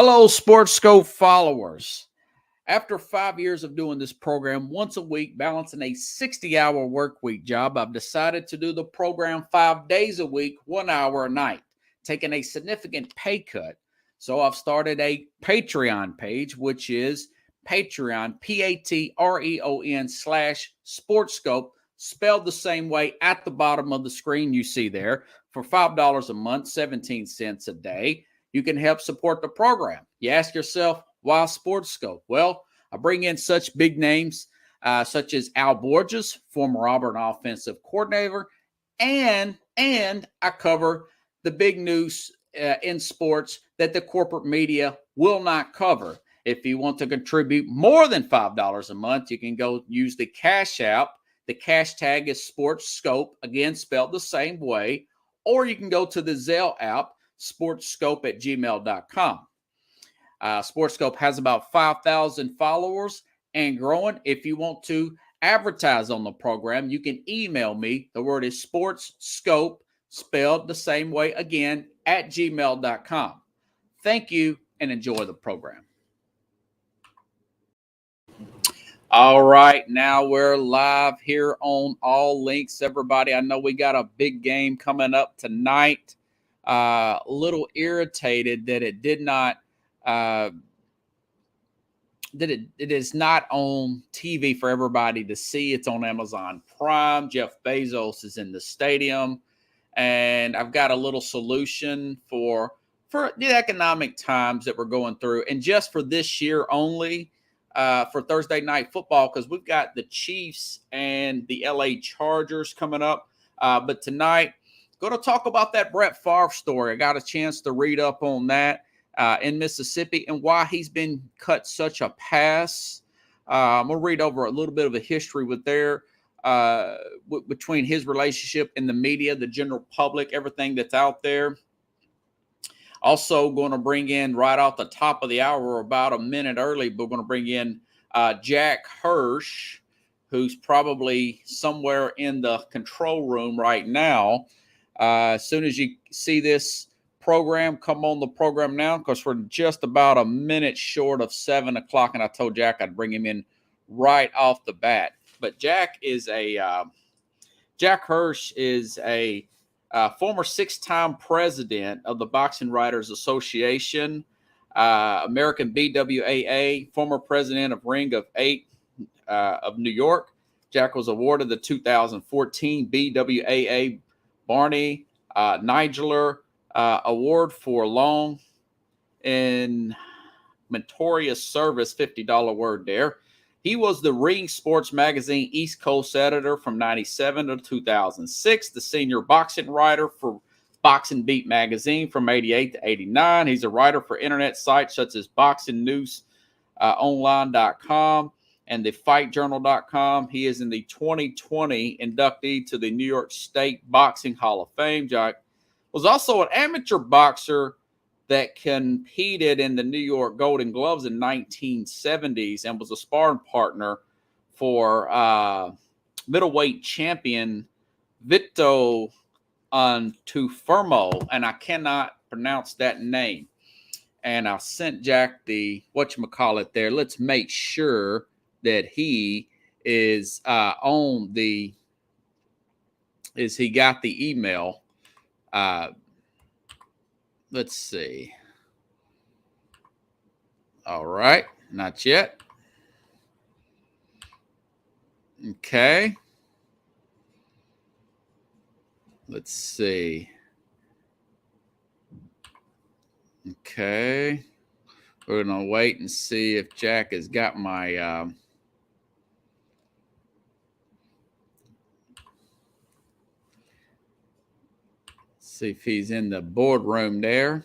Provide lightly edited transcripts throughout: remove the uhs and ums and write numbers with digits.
Hello, SportsSkope followers. After 5 years of doing this program once a week, balancing a 60-hour work week job, I've decided to do the program 5 days a week, 1 hour a night, taking a significant pay cut. So I've started a Patreon page, which is Patreon, Patreon/SportsSkope, spelled the same way at the bottom of the screen you see there, for $5 a month, 17 cents a day. You can help support the program. You ask yourself, why SportsSkope? Well, I bring in such big names such as Al Borges, former Auburn offensive coordinator, and I cover the big news in sports that the corporate media will not cover. If you want to contribute more than $5 a month, you can go use the Cash App. The cash tag is SportsSkope, again spelled the same way, or you can go to the Zelle app, sportsscope@gmail.com. SportsSkope has about 5,000 followers and growing. If you want to advertise on the program, you can email me. The word is SportsSkope, spelled the same way again, at gmail.com. Thank you and enjoy the program. All right, now we're live here on All Links, everybody. I know we got a big game coming up tonight. A little irritated that it did not that it is not on TV for everybody to see. It's on Amazon Prime. Jeff Bezos is in the stadium, and I've got a little solution for the economic times that we're going through, and just for this year only, for Thursday night football, because we've got the Chiefs and the LA Chargers coming up. But tonight, going to talk about that Brett Favre story. I got a chance to read up on that in Mississippi and why he's been cut such a pass. I'm going to read over a little bit of a history with between his relationship and the media, the general public, everything that's out there. Also going to bring in right off the top of the hour, about a minute early, but we're going to bring in Jack Hirsch, who's probably somewhere in the control room right now. As soon as you see this program, come on the program now, because we're just about a minute short of 7 o'clock, and I told Jack I'd bring him in right off the bat. But Jack Hirsch is a former 6-time president of the Boxing Writers Association, American BWAA, former president of Ring of 8 of New York. Jack was awarded the 2014 BWAA Barney Nigeler Award for long and meritorious service, $50 word there. He was the Ring Sports Magazine East Coast editor from 97 to 2006, the senior boxing writer for Boxing Beat magazine from 88 to 89. He's a writer for internet sites such as BoxingNewsOnline.com and the FightJournal.com. He is in the 2020 inductee to the New York State Boxing Hall of Fame. Jack was also an amateur boxer that competed in the New York Golden Gloves in 1970s and was a sparring partner for middleweight champion Vito Antuofermo, and I cannot pronounce that name. And I sent Jack the whatchamacallit there. Let's make sure that he is on the – is he got the email. Let's see. All right. Not yet. Okay. Let's see. Okay. We're going to wait and see if Jack has got my see if he's in the boardroom there.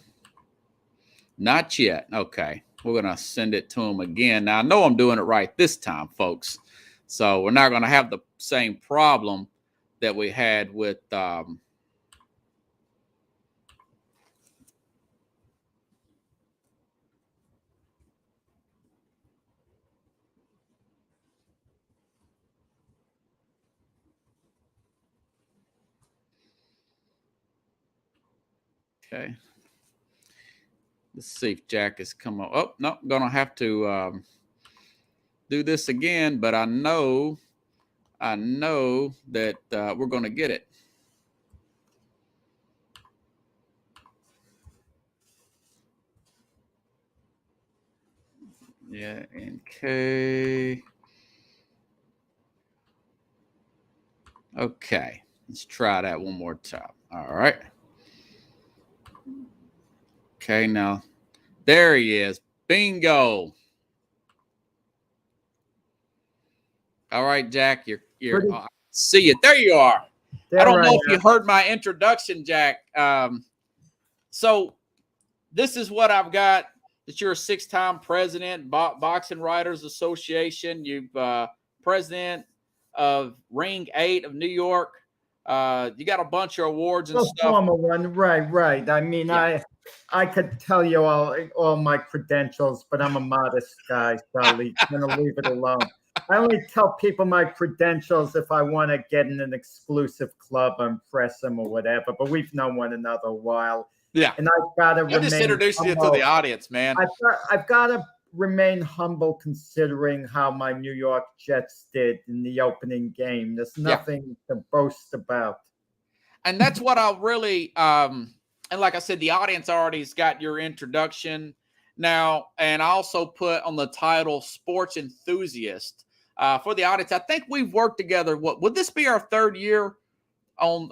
Not yet. Okay. We're going to send it to him again. Now, I know I'm doing it right this time, folks. So we're not going to have the same problem that we had with okay. Let's see if Jack has come up. Oh, no, I'm going to have to do this again, but I know that we're going to get it. Yeah, NK. Okay, let's try that one more time. All right. Okay, now there he is. Bingo. All right, Jack, you're see it. There you are. I don't know if you heard my introduction, Jack. So this is what I've got. That you're a 6-time president, Boxing Writers Association. You've president of Ring 8 of New York. You got a bunch of awards and stuff. Formal one, right. I mean, yeah. I could tell you all my credentials, but I'm a modest guy, so I'm gonna leave it alone. I only tell people my credentials if I want to get in an exclusive club, impress them or whatever. But we've known one another a while. Yeah, and I've got to just introducing you to the audience, man. I've got to remain humble considering how my New York Jets did in the opening game. There's nothing to boast about. And that's what I really and like I said, the audience already has got your introduction now, and I also put on the title Sports Enthusiast for the audience. I think we've worked together. What would this be our third year on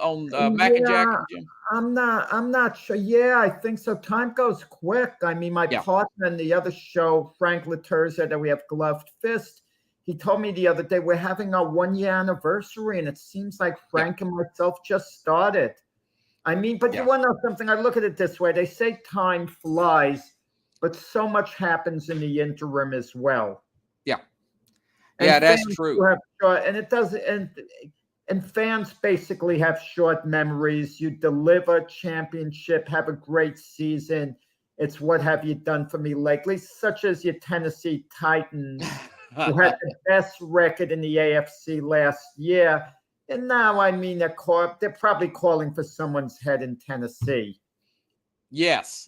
Mac and Jack and Jim? I'm not sure. Yeah, I think so. Time goes quick. I mean, my partner in the other show, Frank Laterza, that we have Gloved Fist, he told me the other day we're having our 1-year anniversary, and it seems like Frank and myself just started. I mean, but you want to know something? I look at it this way. They say time flies, but so much happens in the interim as well. Yeah. Yeah, that's true. And it does, and fans basically have short memories. You deliver championship, have a great season. It's what have you done for me lately, such as your Tennessee Titans, who had the best record in the AFC last year. And now, I mean, they're probably calling for someone's head in Tennessee. Yes,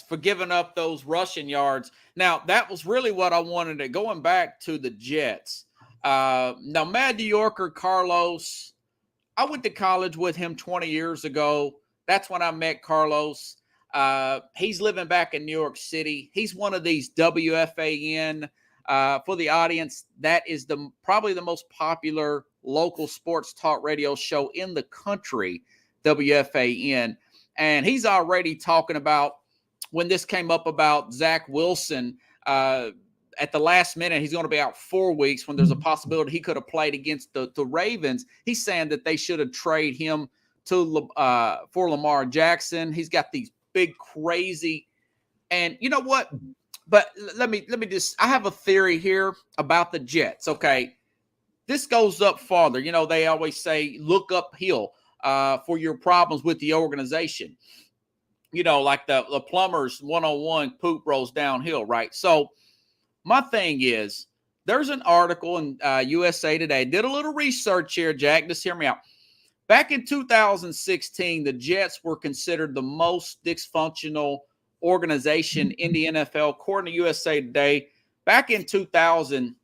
for giving up those rushing yards. Now, that was really what I wanted to, going back to the Jets. Now, Mad New Yorker Carlos, I went to college with him 20 years ago. That's when I met Carlos. He's living back in New York City. He's one of these WFAN. For the audience, that is probably the most popular local sports talk radio show in the country, WFAN. And he's already talking about, when this came up about Zach Wilson, at the last minute, he's going to be out 4 weeks when there's a possibility he could have played against the Ravens. He's saying that they should have traded him for Lamar Jackson. He's got these big, crazy, and you know what? But let me just, I have a theory here about the Jets. Okay. This goes up farther. You know, they always say, look uphill for your problems with the organization. You know, like the plumbers 101 poop rolls downhill, right? So my thing is, there's an article in USA Today. Did a little research here, Jack. Just hear me out. Back in 2016, the Jets were considered the most dysfunctional organization in the NFL, according to USA Today. Back in 2000,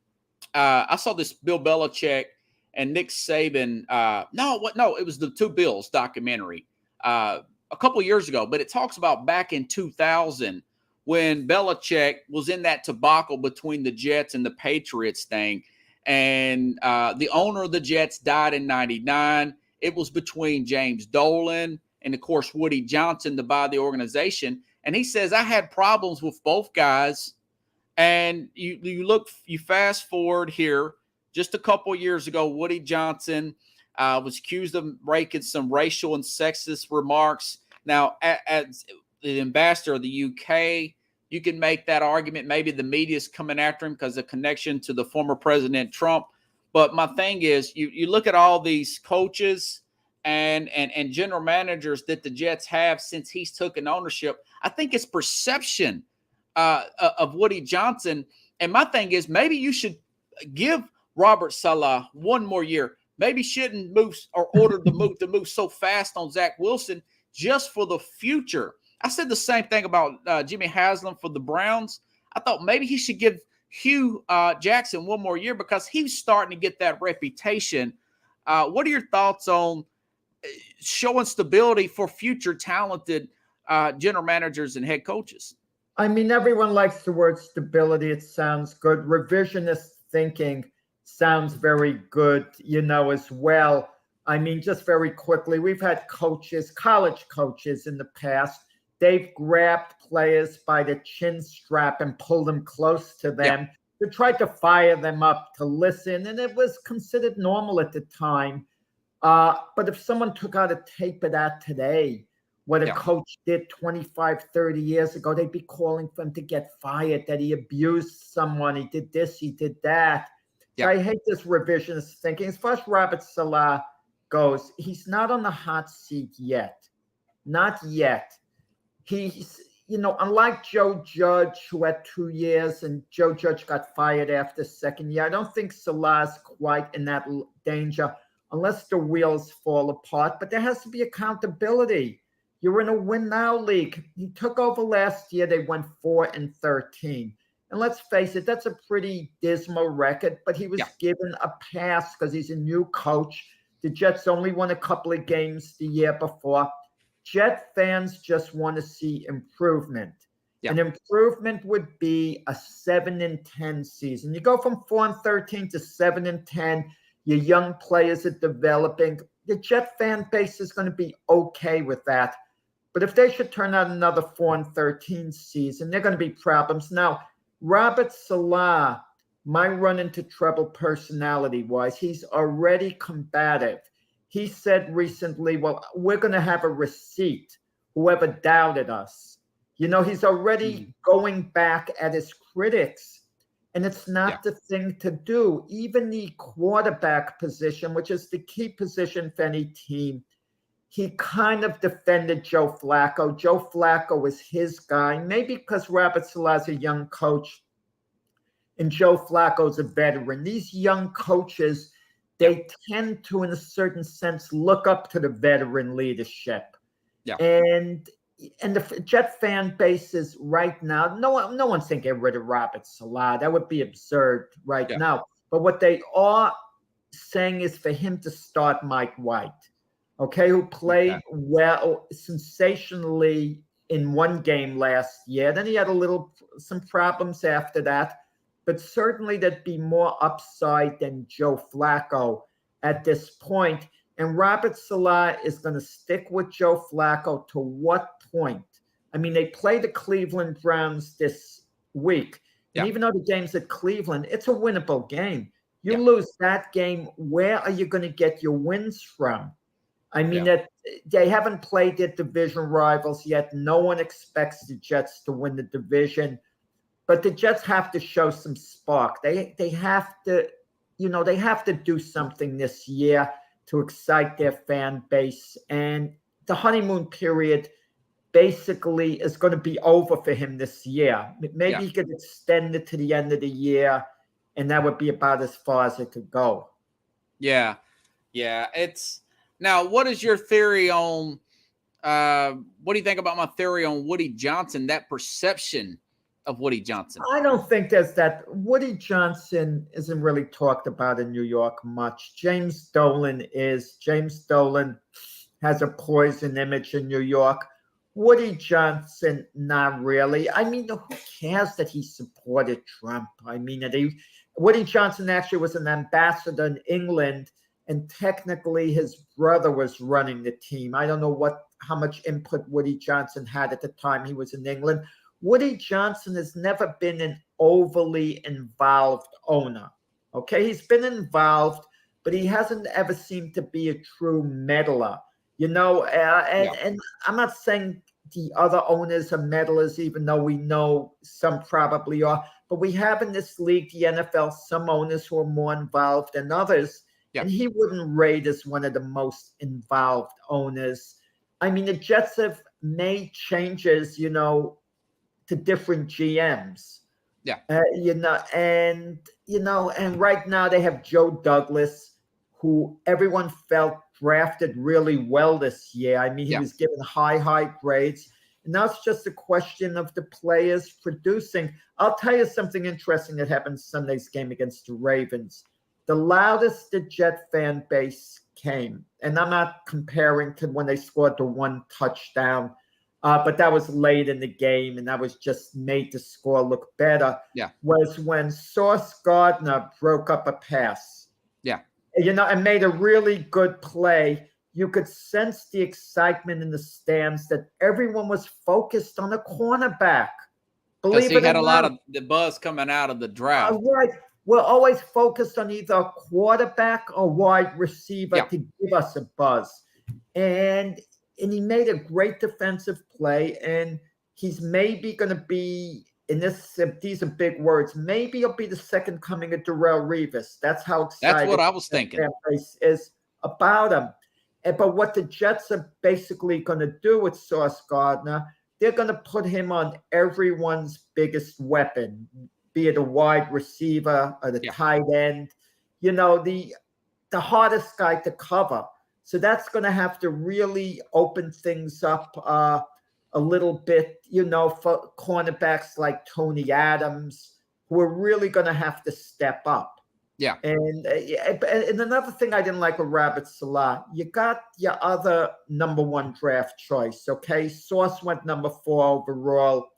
I saw this Bill Belichick and Nick Saban. No, it was the Two Bills documentary a couple of years ago. But it talks about back in 2000 when Belichick was in that debacle between the Jets and the Patriots thing. And the owner of the Jets died in 99. It was between James Dolan and, of course, Woody Johnson to buy the organization. And he says, I had problems with both guys. And you fast forward here, just a couple years ago, Woody Johnson was accused of making some racial and sexist remarks. Now, as the ambassador of the UK, you can make that argument. Maybe the media is coming after him because of connection to the former President Trump. But my thing is, you look at all these coaches and general managers that the Jets have since he's taken ownership. I think it's perception of Woody Johnson. And my thing is, maybe you should give Robert Saleh one more year. Maybe shouldn't move or order the move to move so fast on Zach Wilson just for the future. I said the same thing about Jimmy Haslam for the Browns. I thought maybe he should give Hugh Jackson one more year because he's starting to get that reputation. What are your thoughts on showing stability for future talented general managers and head coaches? I mean, everyone likes the word stability. It sounds good. Revisionist thinking sounds very good, as well. I mean, just very quickly, we've had coaches, college coaches in the past. They've grabbed players by the chin strap and pulled them close to them to try to fire them up to listen. And it was considered normal at the time. But if someone took out a tape of that today, what a coach did 25, 30 years ago, they'd be calling for him to get fired, that he abused someone, he did this, he did that. So I hate this revisionist thinking. As far as Robert Saleh goes, he's not on the hot seat yet. Not yet. He's, unlike Joe Judge, who had 2 years, and Joe Judge got fired after second year, I don't think Saleh's quite in that danger unless the wheels fall apart. But there has to be accountability. You're in a win now league. He took over last year. They went 4-13. And let's face it, that's a pretty dismal record, but he was given a pass because he's a new coach. The Jets only won a couple of games the year before. Jet fans just want to see improvement. An improvement would be a 7-10 season. You go from 4-13 to 7-10. Your young players are developing. The Jet fan base is going to be okay with that. But if they should turn out another 4-13 season, there are going to be problems. Now, Robert Saleh might run into trouble personality-wise. He's already combative. He said recently, well, we're going to have a receipt, whoever doubted us. He's already going back at his critics, and it's not the thing to do. Even the quarterback position, which is the key position for any team, he kind of defended Joe Flacco. Joe Flacco was his guy, maybe because Robert Saleh's a young coach and Joe Flacco's a veteran. These young coaches, they tend to, in a certain sense, look up to the veteran leadership. And the Jet fan base is right now, no one's thinking get rid of Robert Saleh. That would be absurd right now. But what they are saying is for him to start Mike White. Who played well, sensationally in one game last year. Then he had some problems after that. But certainly there'd be more upside than Joe Flacco at this point. And Robert Saleh is going to stick with Joe Flacco to what point? I mean, they play the Cleveland Browns this week. And even though the game's at Cleveland, it's a winnable game. You lose that game, where are you going to get your wins from? I mean, that they haven't played their division rivals yet. No one expects the Jets to win the division, but the Jets have to show some spark. They have to, they have to do something this year to excite their fan base. And the honeymoon period basically is going to be over for him this year. Maybe he could extend it to the end of the year, and that would be about as far as it could go. Yeah. Now, what is your theory on what do you think about my theory on Woody Johnson, that perception of Woody Johnson? I don't think there's that. Woody Johnson isn't really talked about in New York much. James Dolan has a poison image in New York. Woody Johnson, not really. I mean, who cares that he supported Trump? I mean, Woody Johnson actually was an ambassador in England, and technically his brother was running the team. I don't know how much input Woody Johnson had at the time he was in England. Woody Johnson has never been an overly involved owner. He's been involved, but he hasn't ever seemed to be a true meddler. And I'm not saying the other owners are meddlers, even though we know some probably are. But we have in this league, the NFL, some owners who are more involved than others. And he wouldn't rate as one of the most involved owners. I mean, the Jets have made changes, to different GMs. And right now they have Joe Douglas, who everyone felt drafted really well this year. I mean, he was given high grades. And now it's just a question of the players producing. I'll tell you something interesting that happened Sunday's game against the Ravens. The loudest the Jet fan base came, and I'm not comparing to when they scored the one touchdown, but that was late in the game, and that was just made the score look better, was when Sauce Gardner broke up a pass. And made a really good play. You could sense the excitement in the stands that everyone was focused on the cornerback. Because he had a lot of the buzz coming out of the draft. Right. We're always focused on either a quarterback or wide receiver to give us a buzz. And he made a great defensive play, and he's maybe going to be, these are big words, maybe he'll be the second coming of Darrelle Revis. That's how excited that's what I was thinking is about him. But what the Jets are basically going to do with Sauce Gardner, they're going to put him on everyone's biggest weapon, be it a wide receiver or the tight end, the hardest guy to cover. So that's going to have to really open things up a little bit, for cornerbacks like Tony Adams, who are really going to have to step up. And another thing I didn't like with Robert Salah, you got your other number one draft choice, okay? Sauce went number 4 overall.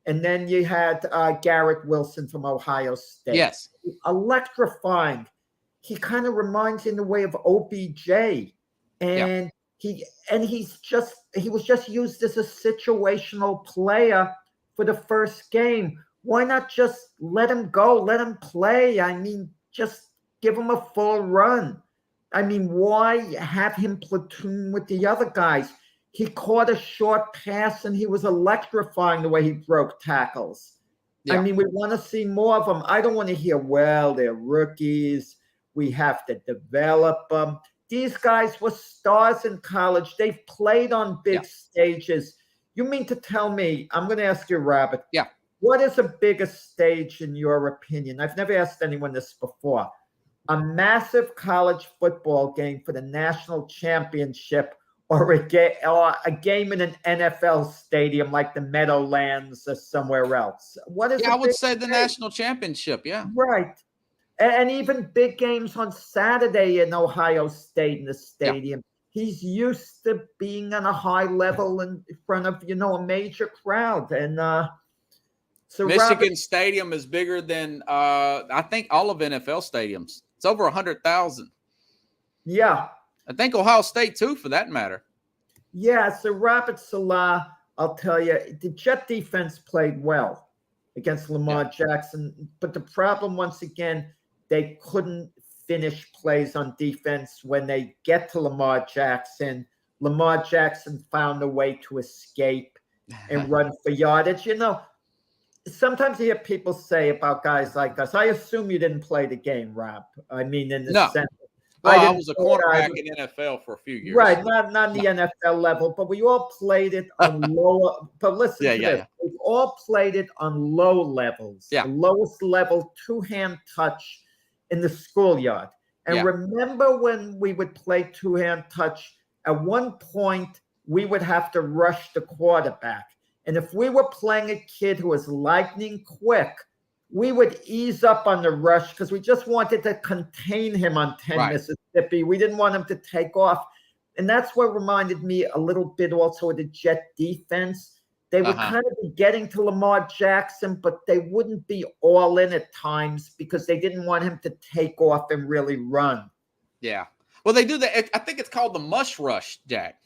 And then you had Garrett Wilson from Ohio State. Yes. Electrifying. He kind of reminds you in the way of OBJ. And he was just used as a situational player for the first game. Why not just let him go, let him play? I mean, just give him a full run. I mean, why have him platoon with the other guys? He caught a short pass, and he was electrifying the way he broke tackles. I mean, we want to see more of them. I don't want to hear, well, they're rookies. We have to develop them. These guys were stars in college. They've played on big stages. You mean to tell me, I'm going to ask you, Robert, what is a bigger stage in your opinion? I've never asked anyone this before. A massive college football game for the national championship, or a game in an NFL stadium like the Meadowlands or somewhere else? What is? I would say the national championship. Right. And even big games on Saturday in Ohio State in the stadium. He's used to being on a high level in front of, a major crowd. And so Michigan Stadium is bigger than, I think, all of NFL stadiums. It's over 100,000. Yeah. I think Ohio State, too, for that matter. Yeah, so Robert Salah, I'll tell you, the Jet defense played well against Lamar Jackson. But the problem, once again, they couldn't finish plays on defense when they get to Lamar Jackson. Lamar Jackson found a way to escape and run for yardage. Sometimes you hear people say about guys like us, I assume you didn't play the game, Rob. I mean, in the sense. Well, I was a quarterback in NFL for a few years. Right, not the NFL level, but we all played it on lower. But listen to this. We all played it on low levels. The lowest level, two-hand touch in the schoolyard. And remember when we would play two-hand touch, at one point, we would have to rush the quarterback. And if we were playing a kid who was lightning quick, we would ease up on the rush because we just wanted to contain him on 10 Mississippi. We didn't want him to take off. And that's what reminded me a little bit also of the Jet defense. They would kind of be getting to Lamar Jackson, but they wouldn't be all in at times because they didn't want him to take off and really run. Yeah. Well, they do that. I think it's called the mush rush, Jack.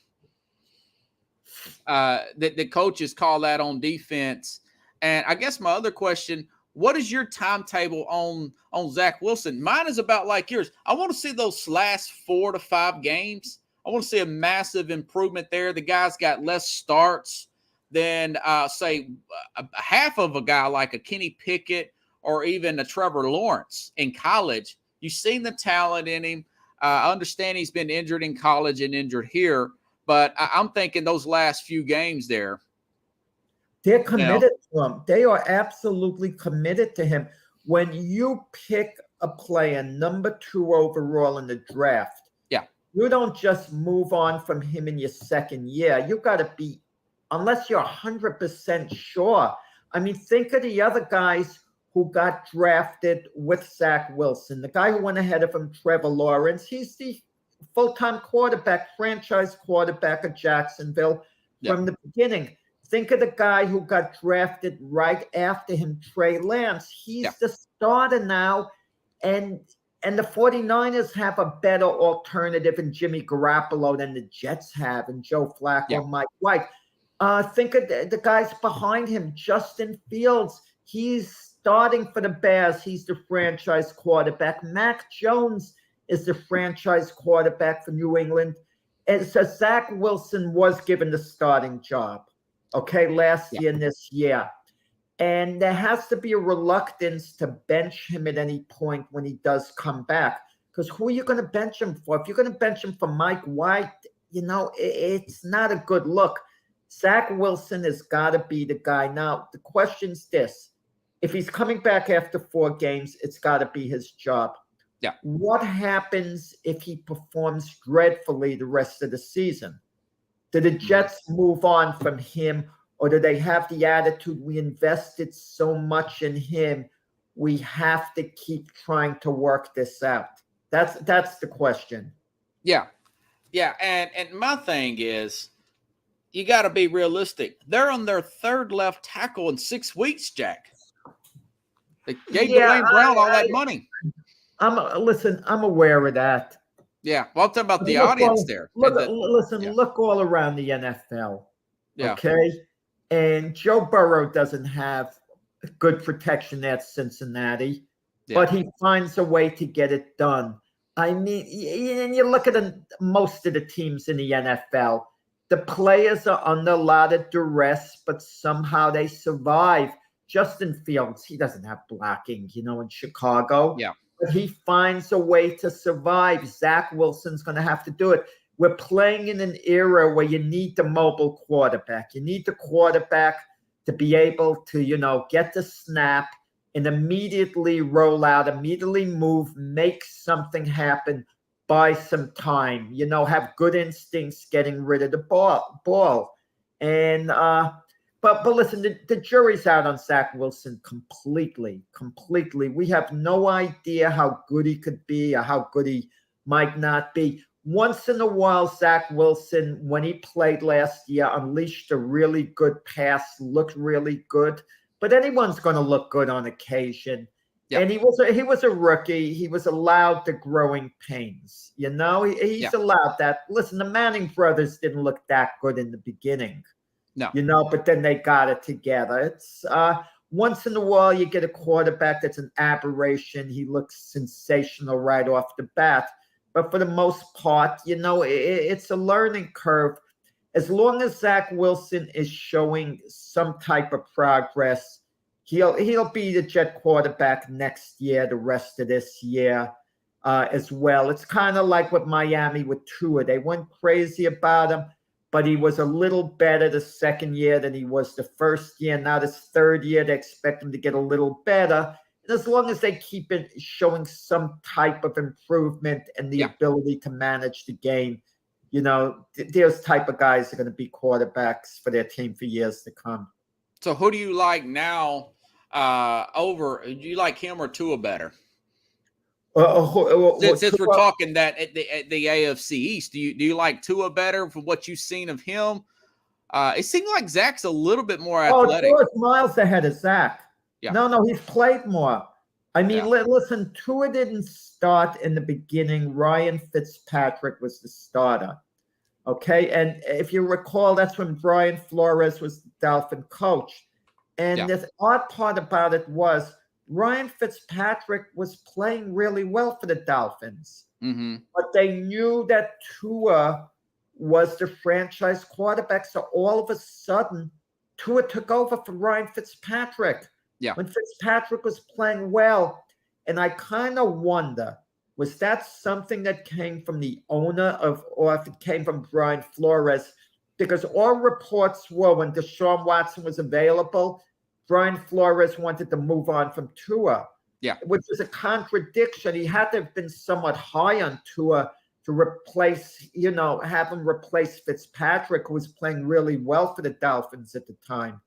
The coaches call that on defense. And I guess my other question, what is your timetable on Zach Wilson? Mine is about like yours. I want to see those last 4 to 5 games. I want to see a massive improvement there. The guy's got less starts than, say, half of a guy like a Kenny Pickett or even a Trevor Lawrence in college. You've seen the talent in him. I understand he's been injured in college and injured here, but I'm thinking those last few games there. They're committed to him. They are absolutely committed to him. When you pick a player number 2 overall in the draft, you don't just move on from him in your second year. You got to be unless you're 100% sure. I mean, think of the other guys who got drafted with Zach Wilson. The guy who went ahead of him, Trevor Lawrence, he's the full-time quarterback, franchise quarterback of Jacksonville from the beginning. Think of the guy who got drafted right after him, Trey Lance. He's the starter now, and the 49ers have a better alternative in Jimmy Garoppolo than the Jets have, and Joe Flacco and Mike White. Think of the guys behind him, Justin Fields. He's starting for the Bears. He's the franchise quarterback. Mac Jones is the franchise quarterback for New England. And so Zach Wilson was given the starting job, last year and this year. And there has to be a reluctance to bench him at any point when he does come back. Because who are you going to bench him for? If you're going to bench him for Mike White, it's not a good look. Zach Wilson has got to be the guy. Now, the question's this. If he's coming back after 4 games, it's got to be his job. Yeah. What happens if he performs dreadfully the rest of the season? Do the Jets move on from him, or do they have the attitude, we invested so much in him, we have to keep trying to work this out? That's the question. Yeah. Yeah. And my thing is, you got to be realistic. They're on their 3rd left tackle in 6 weeks, Jack. They gave Dwayne Brown all that money. I'm aware of that. Yeah. Well, I'm talking about the audience there. Look all around the NFL. Yeah. Okay. And Joe Burrow doesn't have good protection at Cincinnati, but he finds a way to get it done. I mean, and you look at most of the teams in the NFL, the players are under a lot of duress, but somehow they survive. Justin Fields, he doesn't have blocking, in Chicago. Yeah. But he finds a way to survive. Zach Wilson's going to have to do it. We're playing in an era where you need the mobile quarterback. You need the quarterback to be able to, get the snap and immediately roll out, immediately move, make something happen, buy some time, have good instincts getting rid of the ball. And But listen, the jury's out on Zach Wilson completely. We have no idea how good he could be or how good he might not be. Once in a while, Zach Wilson, when he played last year, unleashed a really good pass, looked really good. But anyone's going to look good on occasion. Yep. And he was a rookie. He was allowed the growing pains. He's allowed that. Listen, the Manning brothers didn't look that good in the beginning. No. But then they got it together. It's once in a while you get a quarterback that's an aberration. He looks sensational right off the bat. But for the most part, it's a learning curve. As long as Zach Wilson is showing some type of progress, he'll be the Jet quarterback next year, the rest of this year as well. It's kind of like with Miami with Tua. They went crazy about him, but he was a little better the second year than he was the first year. Now this 3rd year, they expect him to get a little better. And as long as they keep it showing some type of improvement and the ability to manage the game, those type of guys are going to be quarterbacks for their team for years to come. So who do you like now over? Do you like him or Tua better? Since we're talking that at the AFC East, do you like Tua better for what you've seen of him? It seems like Zach's a little bit more athletic. Tua's miles ahead of Zach. Yeah. No, he's played more. I mean, listen, Tua didn't start in the beginning. Ryan Fitzpatrick was the starter. Okay, and if you recall, that's when Brian Flores was the Dolphin coach. And the odd part about it was Ryan Fitzpatrick was playing really well for the Dolphins. Mm-hmm. But they knew that Tua was the franchise quarterback. So all of a sudden, Tua took over for Ryan Fitzpatrick. Yeah. When Fitzpatrick was playing well. And I kind of wonder, was that something that came from the owner or if it came from Brian Flores? Because all reports were when Deshaun Watson was available, Brian Flores wanted to move on from Tua. Yeah. Which is a contradiction. He had to have been somewhat high on Tua to replace, have him replace Fitzpatrick, who was playing really well for the Dolphins at the time.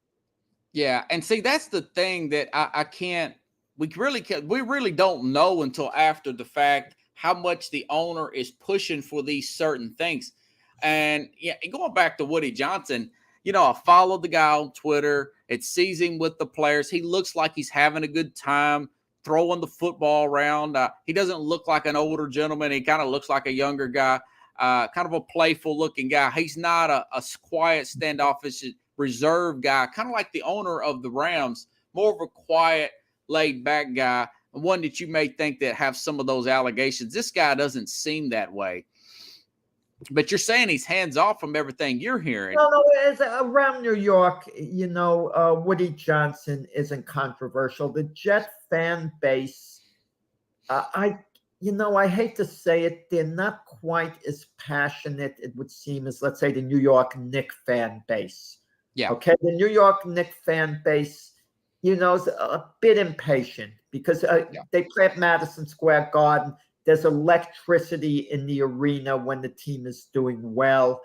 Yeah, and see, that's the thing that I can't. We really don't know until after the fact how much the owner is pushing for these certain things. And yeah, going back to Woody Johnson, I followed the guy on Twitter. It sees him with the players. He looks like he's having a good time throwing the football around. He doesn't look like an older gentleman. He kind of looks like a younger guy, kind of a playful looking guy. He's not a quiet, standoffish, reserved guy, kind of like the owner of the Rams, more of a quiet, laid back guy, one that you may think that have some of those allegations. This guy doesn't seem that way. But you're saying he's hands off from everything you're hearing. No, it's around New York, Woody Johnson isn't controversial. The Jet fan base, I hate to say it, they're not quite as passionate, it would seem, as, let's say, the New York Knicks fan base. Yeah. Okay. The New York Knicks fan base, is a bit impatient because they play at Madison Square Garden. There's electricity in the arena when the team is doing well.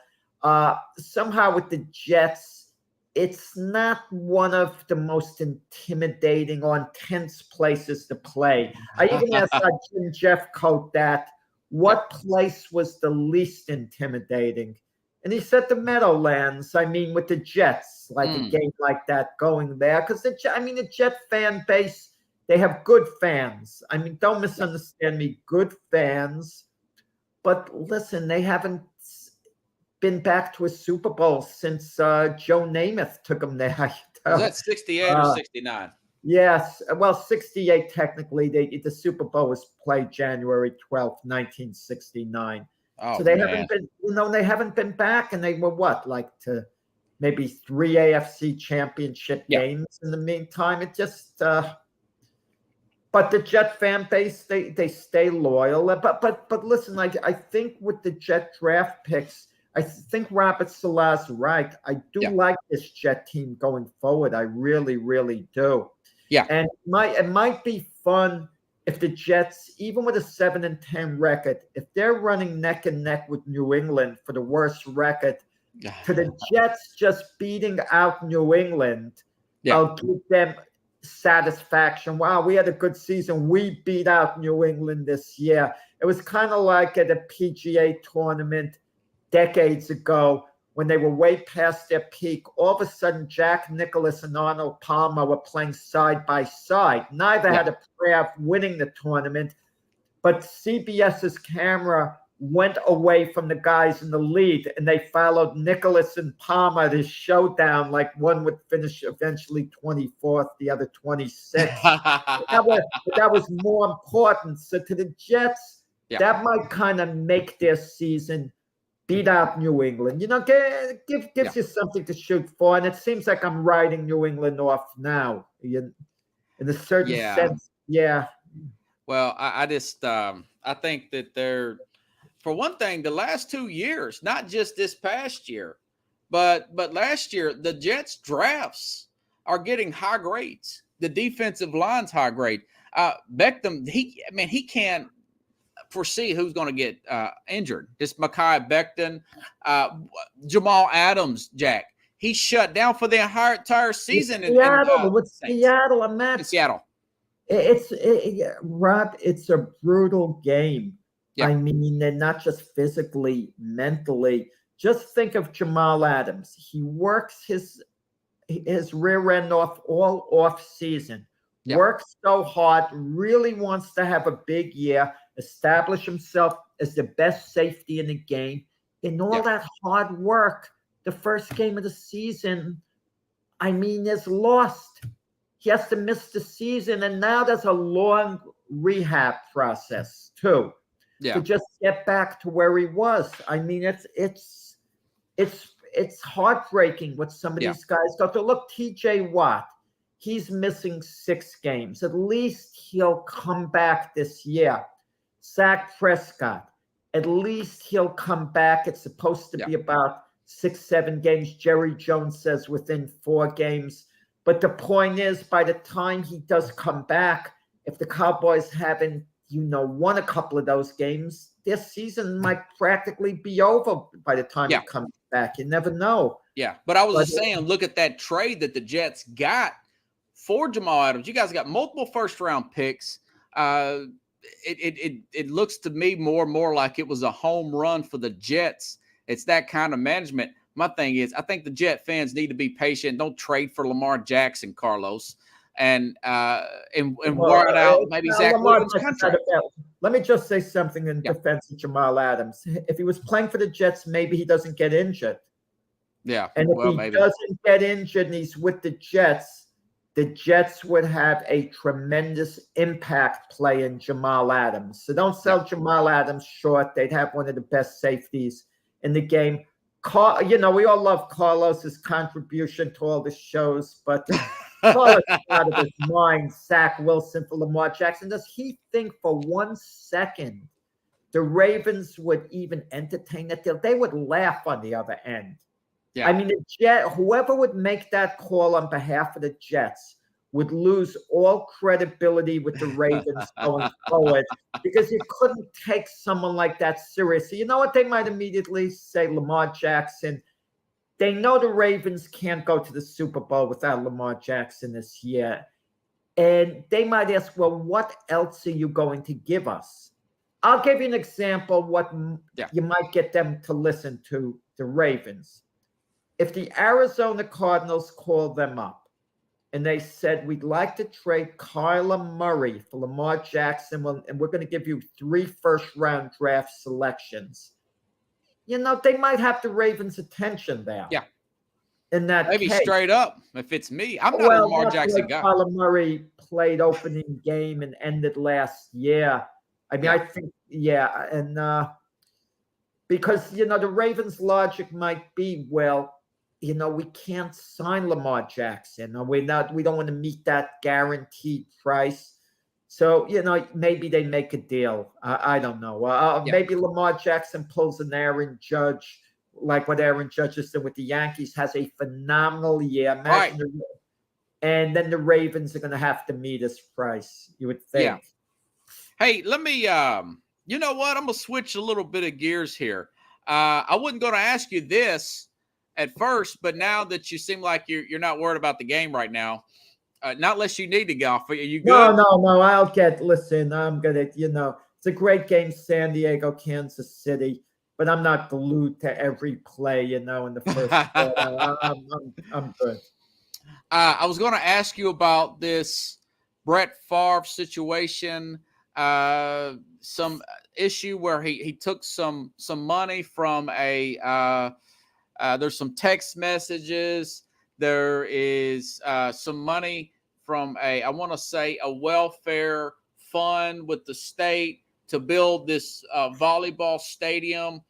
Somehow with the Jets, it's not one of the most intimidating or intense places to play. I even asked Jim Jeffcoat that, what place was the least intimidating? And he said the Meadowlands. I mean, with the Jets, like a game like that going there. Because the Jet fan base, they have good fans. I mean, don't misunderstand me, good fans. But listen, they haven't been back to a Super Bowl since Joe Namath took them there. Was that 68 or 69? Yes. Well, 68 technically. The Super Bowl was played January 12th, 1969. Oh, so they haven't been, they haven't been back, and they were to maybe 3 AFC championship games in the meantime. It just but the Jet fan base, they stay loyal. But listen, I think with the Jet draft picks, I think Robert Saleh's right. I do like this Jet team going forward. I really, really do. Yeah. And it might be fun if the Jets, even with a 7-10 record, if they're running neck and neck with New England for the worst record, to the Jets just beating out New England, I'll give them satisfaction. Wow, we had a good season. We beat out New England this year. It was kind of like at a PGA tournament decades ago when they were way past their peak. All of a sudden, Jack Nicklaus and Arnold Palmer were playing side by side. Neither had a prayer of winning the tournament, but CBS's camera went away from the guys in the lead, and they followed Nicklaus and Palmer, this showdown, like one would finish eventually 24th, the other 26th. that was more important. So to the Jets, that might kind of make their season beat out New England. Gives you something to shoot for. And it seems like I'm writing New England off now in a certain sense. Yeah. Well, I just I think that they're, for one thing, the last 2 years, not just this past year, but last year, the Jets drafts are getting high grades. The defensive line's high grade. Beckham, he can't foresee who's going to get injured. This Mekhi Becton, Jamal Adams, Jack. He shut down for the entire season. Seattle. Imagine Seattle. Rob, it's a brutal game. Yeah. I mean, they're not just physically, mentally. Just think of Jamal Adams. He works his rear end off all off season. Yeah. Works so hard, really wants to have a big year, establish himself as the best safety in the game. In all that hard work, the first game of the season, is lost. He has to miss the season, and now there's a long rehab process too. Yeah. To just get back to where he was. It's heartbreaking what some of these guys go through. Look, TJ Watt, he's missing 6 games. At least he'll come back this year. Dak Prescott, at least he'll come back. It's supposed to be about 6-7 games. Jerry Jones says within 4 games. But the point is, by the time he does come back, if the Cowboys haven't won a couple of those games, this season might practically be over by the time he comes back. You never know. Yeah, but I was just saying, look at that trade that the Jets got for Jamal Adams. You guys got multiple first-round picks. It looks to me more and more like it was a home run for the Jets. It's that kind of management. My thing is, I think the Jet fans need to be patient. Don't trade for Lamar Jackson, Carlos, and ward out maybe Zach Williams' contract. Let me just say something in defense of Jamal Adams. If he was playing for the Jets, maybe he doesn't get injured. Yeah, and if he doesn't get injured and he's with the Jets would have a tremendous impact play in Jamal Adams. So don't sell Jamal Adams short. They'd have one of the best safeties in the game. We all love Carlos's contribution to all the shows, but Carlos is out of his mind. Zach Wilson for Lamar Jackson. Does he think for 1 second the Ravens would even entertain that deal? They would laugh on the other end. Yeah. I mean, whoever would make that call on behalf of the Jets would lose all credibility with the Ravens going forward, because you couldn't take someone like that seriously. You know what? They might immediately say Lamar Jackson. They know the Ravens can't go to the Super Bowl without Lamar Jackson this year. And they might ask, well, what else are you going to give us? I'll give you an example what you might get them to listen to, the Ravens. If the Arizona Cardinals called them up and they said, we'd like to trade Kyler Murray for Lamar Jackson, and we're going to give you 3 first-round draft selections, they might have the Ravens' attention there. Yeah. In that maybe case. Straight up, if it's me, I'm not a Lamar Jackson guy. Kyler Murray played opening game and ended last year. I mean, I think, and because, the Ravens' logic might be, well, we can't sign Lamar Jackson. We don't want to meet that guaranteed price. So, maybe they make a deal. I don't know. Maybe Lamar Jackson pulls an Aaron Judge, like what Aaron Judge has done with the Yankees, has a phenomenal year. And then the Ravens are going to have to meet his price, you would think. Yeah. Hey, let me, you know what? I'm going to switch a little bit of gears here. I wasn't going to ask you this at first, but now that you seem like you're not worried about the game right now, not unless you need to golf. Are you good? No. Listen, I'm going to, it's a great game, San Diego, Kansas City, but I'm not glued to every play, in the first I'm good. I was going to ask you about this Brett Favre situation, some issue where he took some money from there's some text messages. There is some money from I want to say a welfare fund with the state to build this volleyball stadium.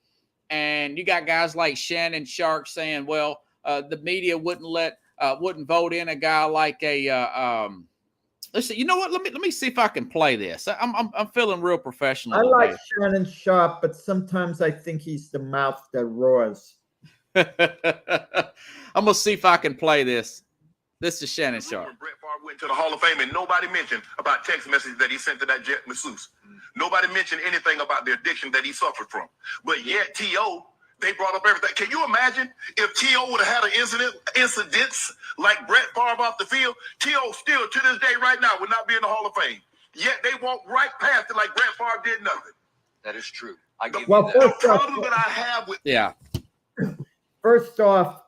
And you got guys like Shannon Sharp saying, well, the media wouldn't vote in a guy like let's see. You know what? Let me see if I can play this. I'm feeling real professional. I like Shannon Sharp, but sometimes I think he's the mouth that roars. I'm gonna see if I can play this. This is Shannon Sharp. Brett Favre went to the Hall of Fame, and nobody mentioned about text messages that he sent to that jet masseuse. Nobody mentioned anything about the addiction that he suffered from. But yet, T.O., they brought up everything. Can you imagine if T.O. would have had an incidents like Brett Favre off the field? T.O. still, to this day, right now, would not be in the Hall of Fame. Yet they walked right past it like Brett Favre did nothing. That is true. I give you that. The problem that I have with... Yeah. First off,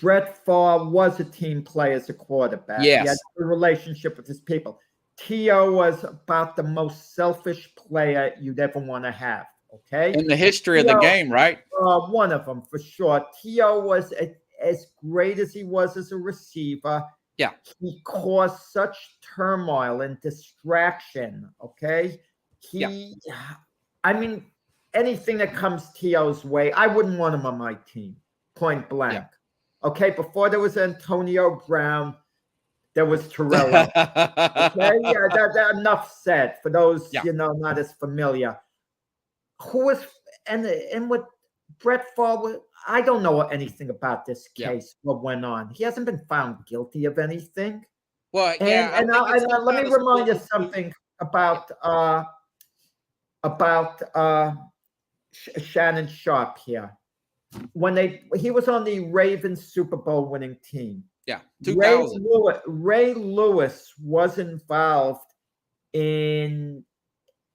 Brett Favre was a team player as a quarterback. Yes. He had a relationship with his people. T.O. was about the most selfish player you'd ever want to have, okay? In the history of the game, right? One of them, for sure. T.O. was as great as he was as a receiver. Yeah. He caused such turmoil and distraction, okay? I mean, anything that comes T.O.'s way, I wouldn't want him on my team, point blank. Yeah. Okay, before there was Antonio Brown, there was Torello. Okay, that enough said for those not as familiar. Who was and with Brett Favre? I don't know anything about this case. What went on? He hasn't been found guilty of anything. Well, and let me remind you something about Shannon Sharpe here. When he was on the Ravens Super Bowl winning team. Yeah, 2000. Ray Lewis was involved in,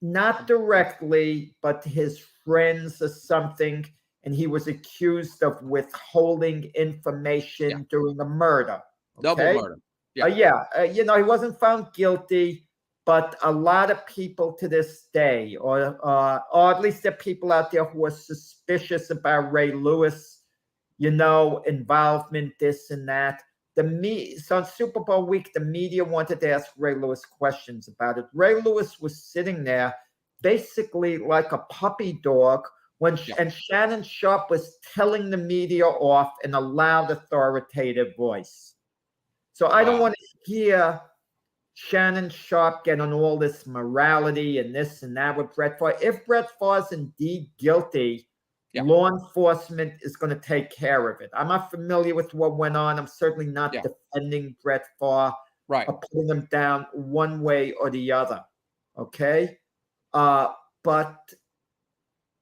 not directly, but his friends or something, and he was accused of withholding information during a murder. Okay? Double murder. He wasn't found guilty, but a lot of people to this day, or at least there are people out there who are suspicious about Ray Lewis, involvement, this and that. So on Super Bowl week, the media wanted to ask Ray Lewis questions about it. Ray Lewis was sitting there basically like a puppy dog and Shannon Sharpe was telling the media off in a loud, authoritative voice. So I don't want to hear Shannon Sharpe get on all this morality and this and that with Brett Favre. If Brett Favre is indeed guilty, law enforcement is going to take care of it. I'm not familiar with what went on. I'm certainly not defending Brett Favre or putting him down one way or the other. Okay? But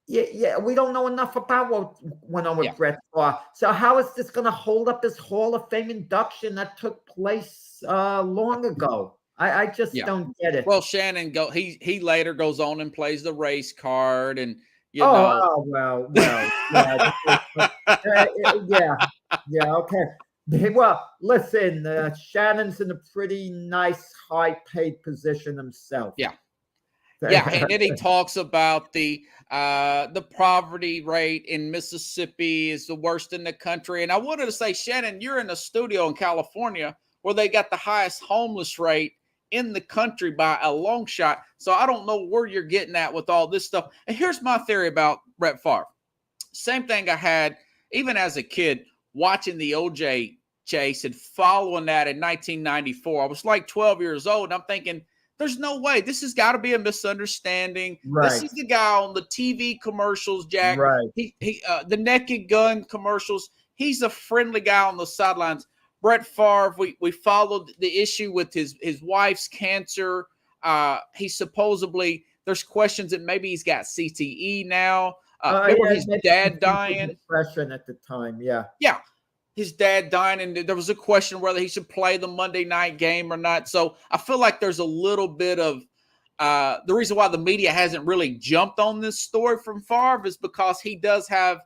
we don't know enough about what went on with Brett Favre. So how is this going to hold up his Hall of Fame induction that took place long ago? I just don't get it. Well, Shannon he later goes on and plays the race card, and well, okay. Well, listen, Shannon's in a pretty nice, high-paid position himself. Yeah, and then he talks about the poverty rate in Mississippi is the worst in the country. And I wanted to say, Shannon, you're in a studio in California where they got the highest homeless rate in the country by a long shot. So I don't know where you're getting at with all this stuff. And here's my theory about Brett Favre. Same thing I had even as a kid watching the OJ chase and following that in 1994. I was like 12 years old, and I'm thinking, there's no way. This has got to be a misunderstanding. Right. This is the guy on the TV commercials, Jack. Right. The Naked Gun commercials. He's a friendly guy on the sidelines. Brett Favre, we followed the issue with his wife's cancer. He supposedly, there's questions that maybe he's got CTE now. Remember his dad dying? Depression at the time, yeah. Yeah. His dad dying, and there was a question whether he should play the Monday night game or not. So I feel like there's a little bit of the reason why the media hasn't really jumped on this story from Favre is because he does have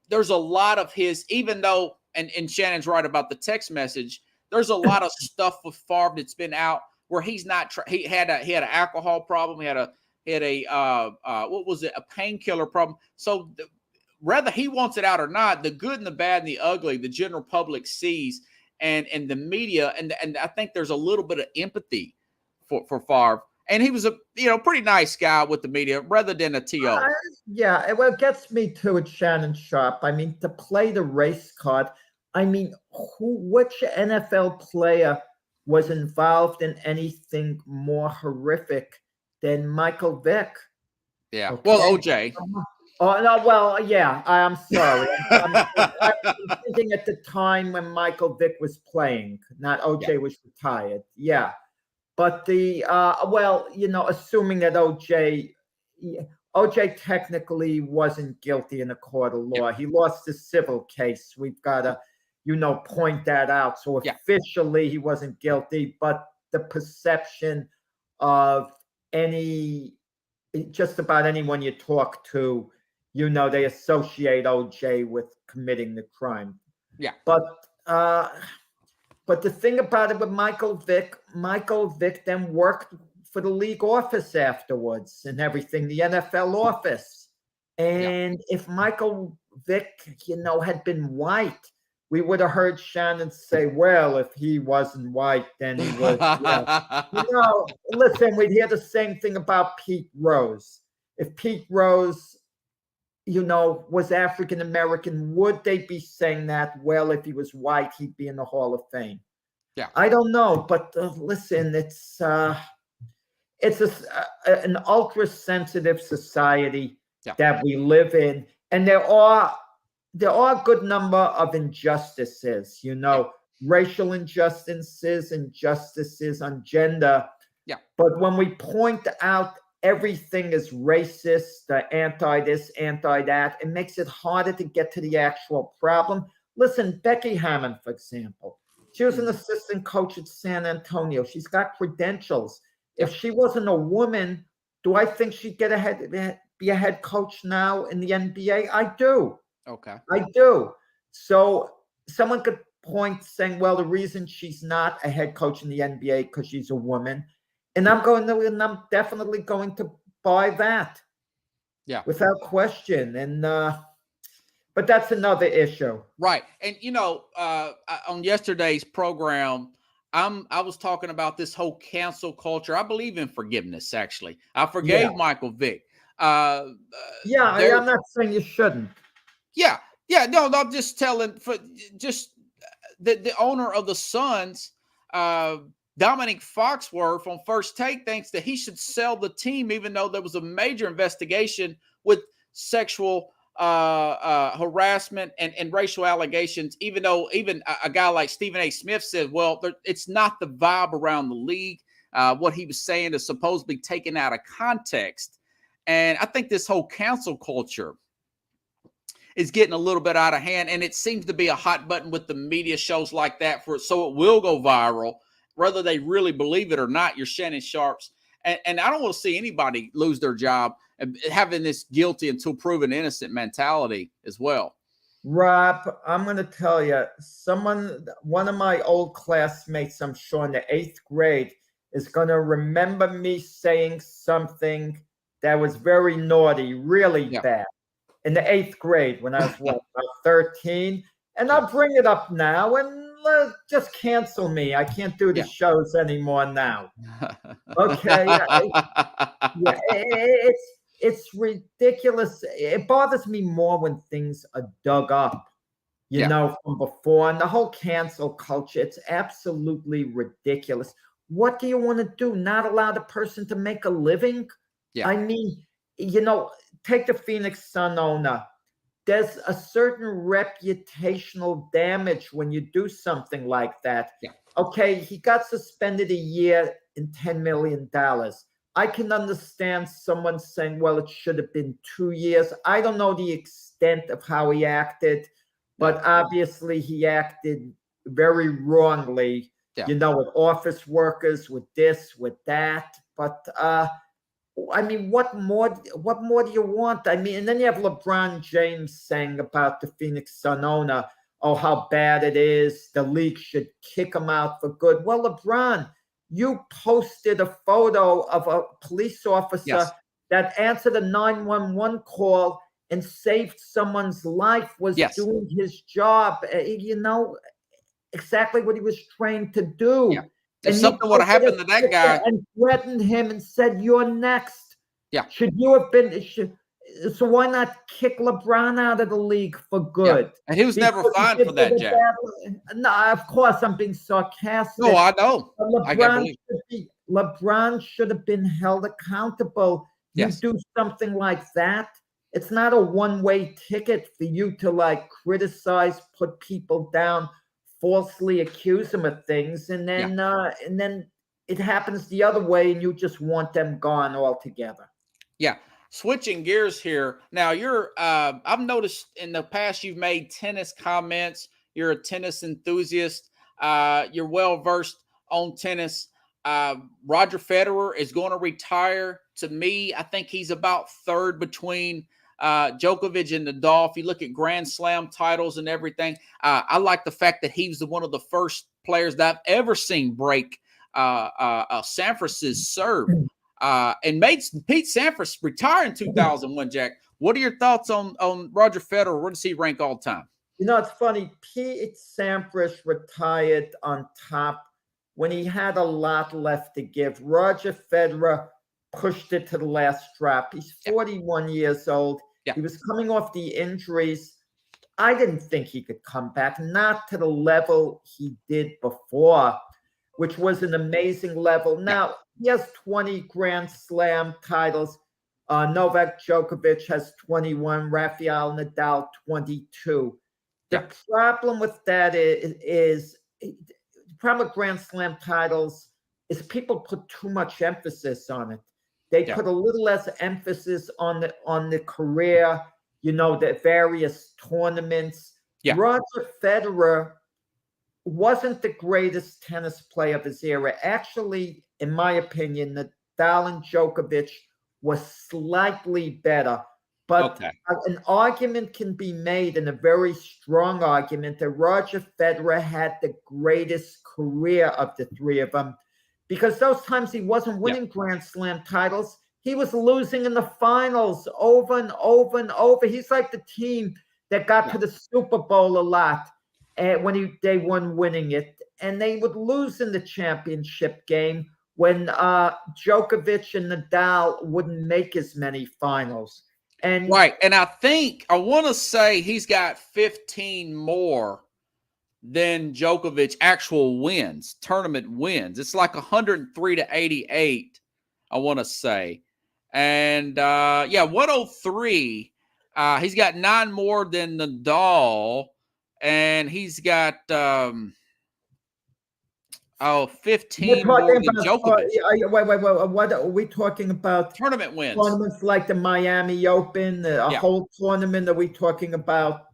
there's a lot of his, even though, and Shannon's right about the text message, there's a lot of stuff with Favre that's been out where he's not. He had an alcohol problem. He had a what was it? A painkiller problem. So whether he wants it out or not, the good and the bad and the ugly, the general public sees, and the media, and I think there's a little bit of empathy for Favre. And he was a pretty nice guy with the media rather than a TO. Well, it gets me to it, Shannon Sharpe. I mean, to play the race card. I mean, which NFL player was involved in anything more horrific than Michael Vick? Yeah. Okay. Well, OJ. Oh no! Well, yeah. I'm sorry. I was thinking at the time when Michael Vick was playing, not OJ was retired. Yeah, but the assuming that OJ technically wasn't guilty in a court of law. He lost the civil case. We've got to, point that out. So officially he wasn't guilty, but the perception of just about anyone you talk to, they associate OJ with committing the crime. Yeah. But the thing about it with Michael Vick then worked for the league office afterwards and everything, the NFL office. And if Michael Vick, had been white, we would have heard Shannon say, well, if he wasn't white, then he was. Listen, we'd hear the same thing about Pete Rose. If Pete Rose, was African-American, would they be saying that? Well, if he was white, he'd be in the Hall of Fame. Yeah. I don't know, but listen, it's an ultra-sensitive society that we live in, and there are a good number of injustices, racial injustices on gender, Yeah. But when we point out everything is racist, anti this, anti that, it makes it harder to get to the actual problem. Listen, Becky Hammond, for example, she was an assistant coach at San Antonio. She's got credentials. If she wasn't a woman, do I think she'd be a head coach now in the NBA? I do. Okay. I do. So someone could point saying, well, the reason she's not a head coach in the NBA because she's a woman. And I'm definitely going to buy that. Yeah. Without question. And but that's another issue. Right. And on yesterday's program, I was talking about this whole cancel culture. I believe in forgiveness, actually. I forgave Michael Vick. I'm not saying you shouldn't. Yeah. No, I'm just telling the owner of the Suns, Dominic Foxworth on First Take thinks that he should sell the team, even though there was a major investigation with sexual harassment and racial allegations, even though a guy like Stephen A. Smith said, well, it's not the vibe around the league. What he was saying is supposedly taken out of context. And I think this whole cancel culture is getting a little bit out of hand, and it seems to be a hot button with the media shows like that so it will go viral, whether they really believe it or not. You're Shannon Sharps. And I don't want to see anybody lose their job and having this guilty until proven innocent mentality as well. Rob, I'm going to tell you, one of my old classmates, I'm sure in the 8th grade, is going to remember me saying something that was very naughty, really bad, in the 8th grade when I was about 13. And I'll bring it up now and just cancel me. I can't do the shows anymore now. Okay. It's ridiculous. It bothers me more when things are dug up, from before. And the whole cancel culture, it's absolutely ridiculous. What do you want to do? Not allow the person to make a living? Yeah. I mean, take the Phoenix Sun owner. There's a certain reputational damage when you do something like that. Yeah. Okay, he got suspended a year and $10 million. I can understand someone saying, well, it should have been 2 years. I don't know the extent of how he acted, but obviously he acted very wrongly, with office workers, with this, with that. But I mean, what more do you want? I mean, and then you have LeBron James saying about the Phoenix Sun owner, oh, how bad it is. The league should kick him out for good. Well, LeBron, you posted a photo of a police officer that answered a 911 call and saved someone's life, was doing his job, exactly what he was trained to do. Yeah. If something would have happened to that guy. And threatened him and said, you're next. Yeah. Should you have been, so why not kick LeBron out of the league for good? Yeah. And he was never fined for that, Jack. No, of course, I'm being sarcastic. No, I know. LeBron should have been held accountable. You do something like that. It's not a one-way ticket for you to criticize, put people down, falsely accuse them of things, and then it happens the other way, and you just want them gone altogether. Yeah. Switching gears here. Now I've noticed in the past you've made tennis comments. You're a tennis enthusiast. You're well versed on tennis. Roger Federer is going to retire. To me, I think he's about third between Djokovic and Nadal. If you look at Grand Slam titles and everything, I like the fact that he was one of the first players that I've ever seen break Sampras' serve, and made Pete Sampras retire in 2001. Jack, what are your thoughts on Roger Federer? Where does he rank all time? It's funny. Pete Sampras retired on top when he had a lot left to give. Roger Federer pushed it to the last drop. He's 41 years old. Yeah. He was coming off the injuries. I didn't think he could come back, not to the level he did before, which was an amazing level. Now, he has 20 Grand Slam titles. Novak Djokovic has 21, Rafael Nadal 22. The problem with that is the problem with Grand Slam titles, is people put too much emphasis on it. They put a little less emphasis on the career, the various tournaments. Yeah. Roger Federer wasn't the greatest tennis player of his era. Actually, in my opinion, Nadal and Djokovic was slightly better. But an argument can be made, and a very strong argument, that Roger Federer had the greatest career of the three of them, because those times he wasn't winning Grand Slam titles. He was losing in the finals over and over and over. He's like the team that got to the Super Bowl a lot. And when they weren't winning it, and they would lose in the championship game when Djokovic and Nadal wouldn't make as many finals. And and I want to say he's got 15 more than Djokovic actual wins, tournament wins. It's like 103-88, I want to say. And 103. He's got 9 more than Nadal. And he's got 15 more than Djokovic. Wait. What are we talking about? Tournament wins. Tournaments like the Miami Open, a whole tournament. Are we talking about?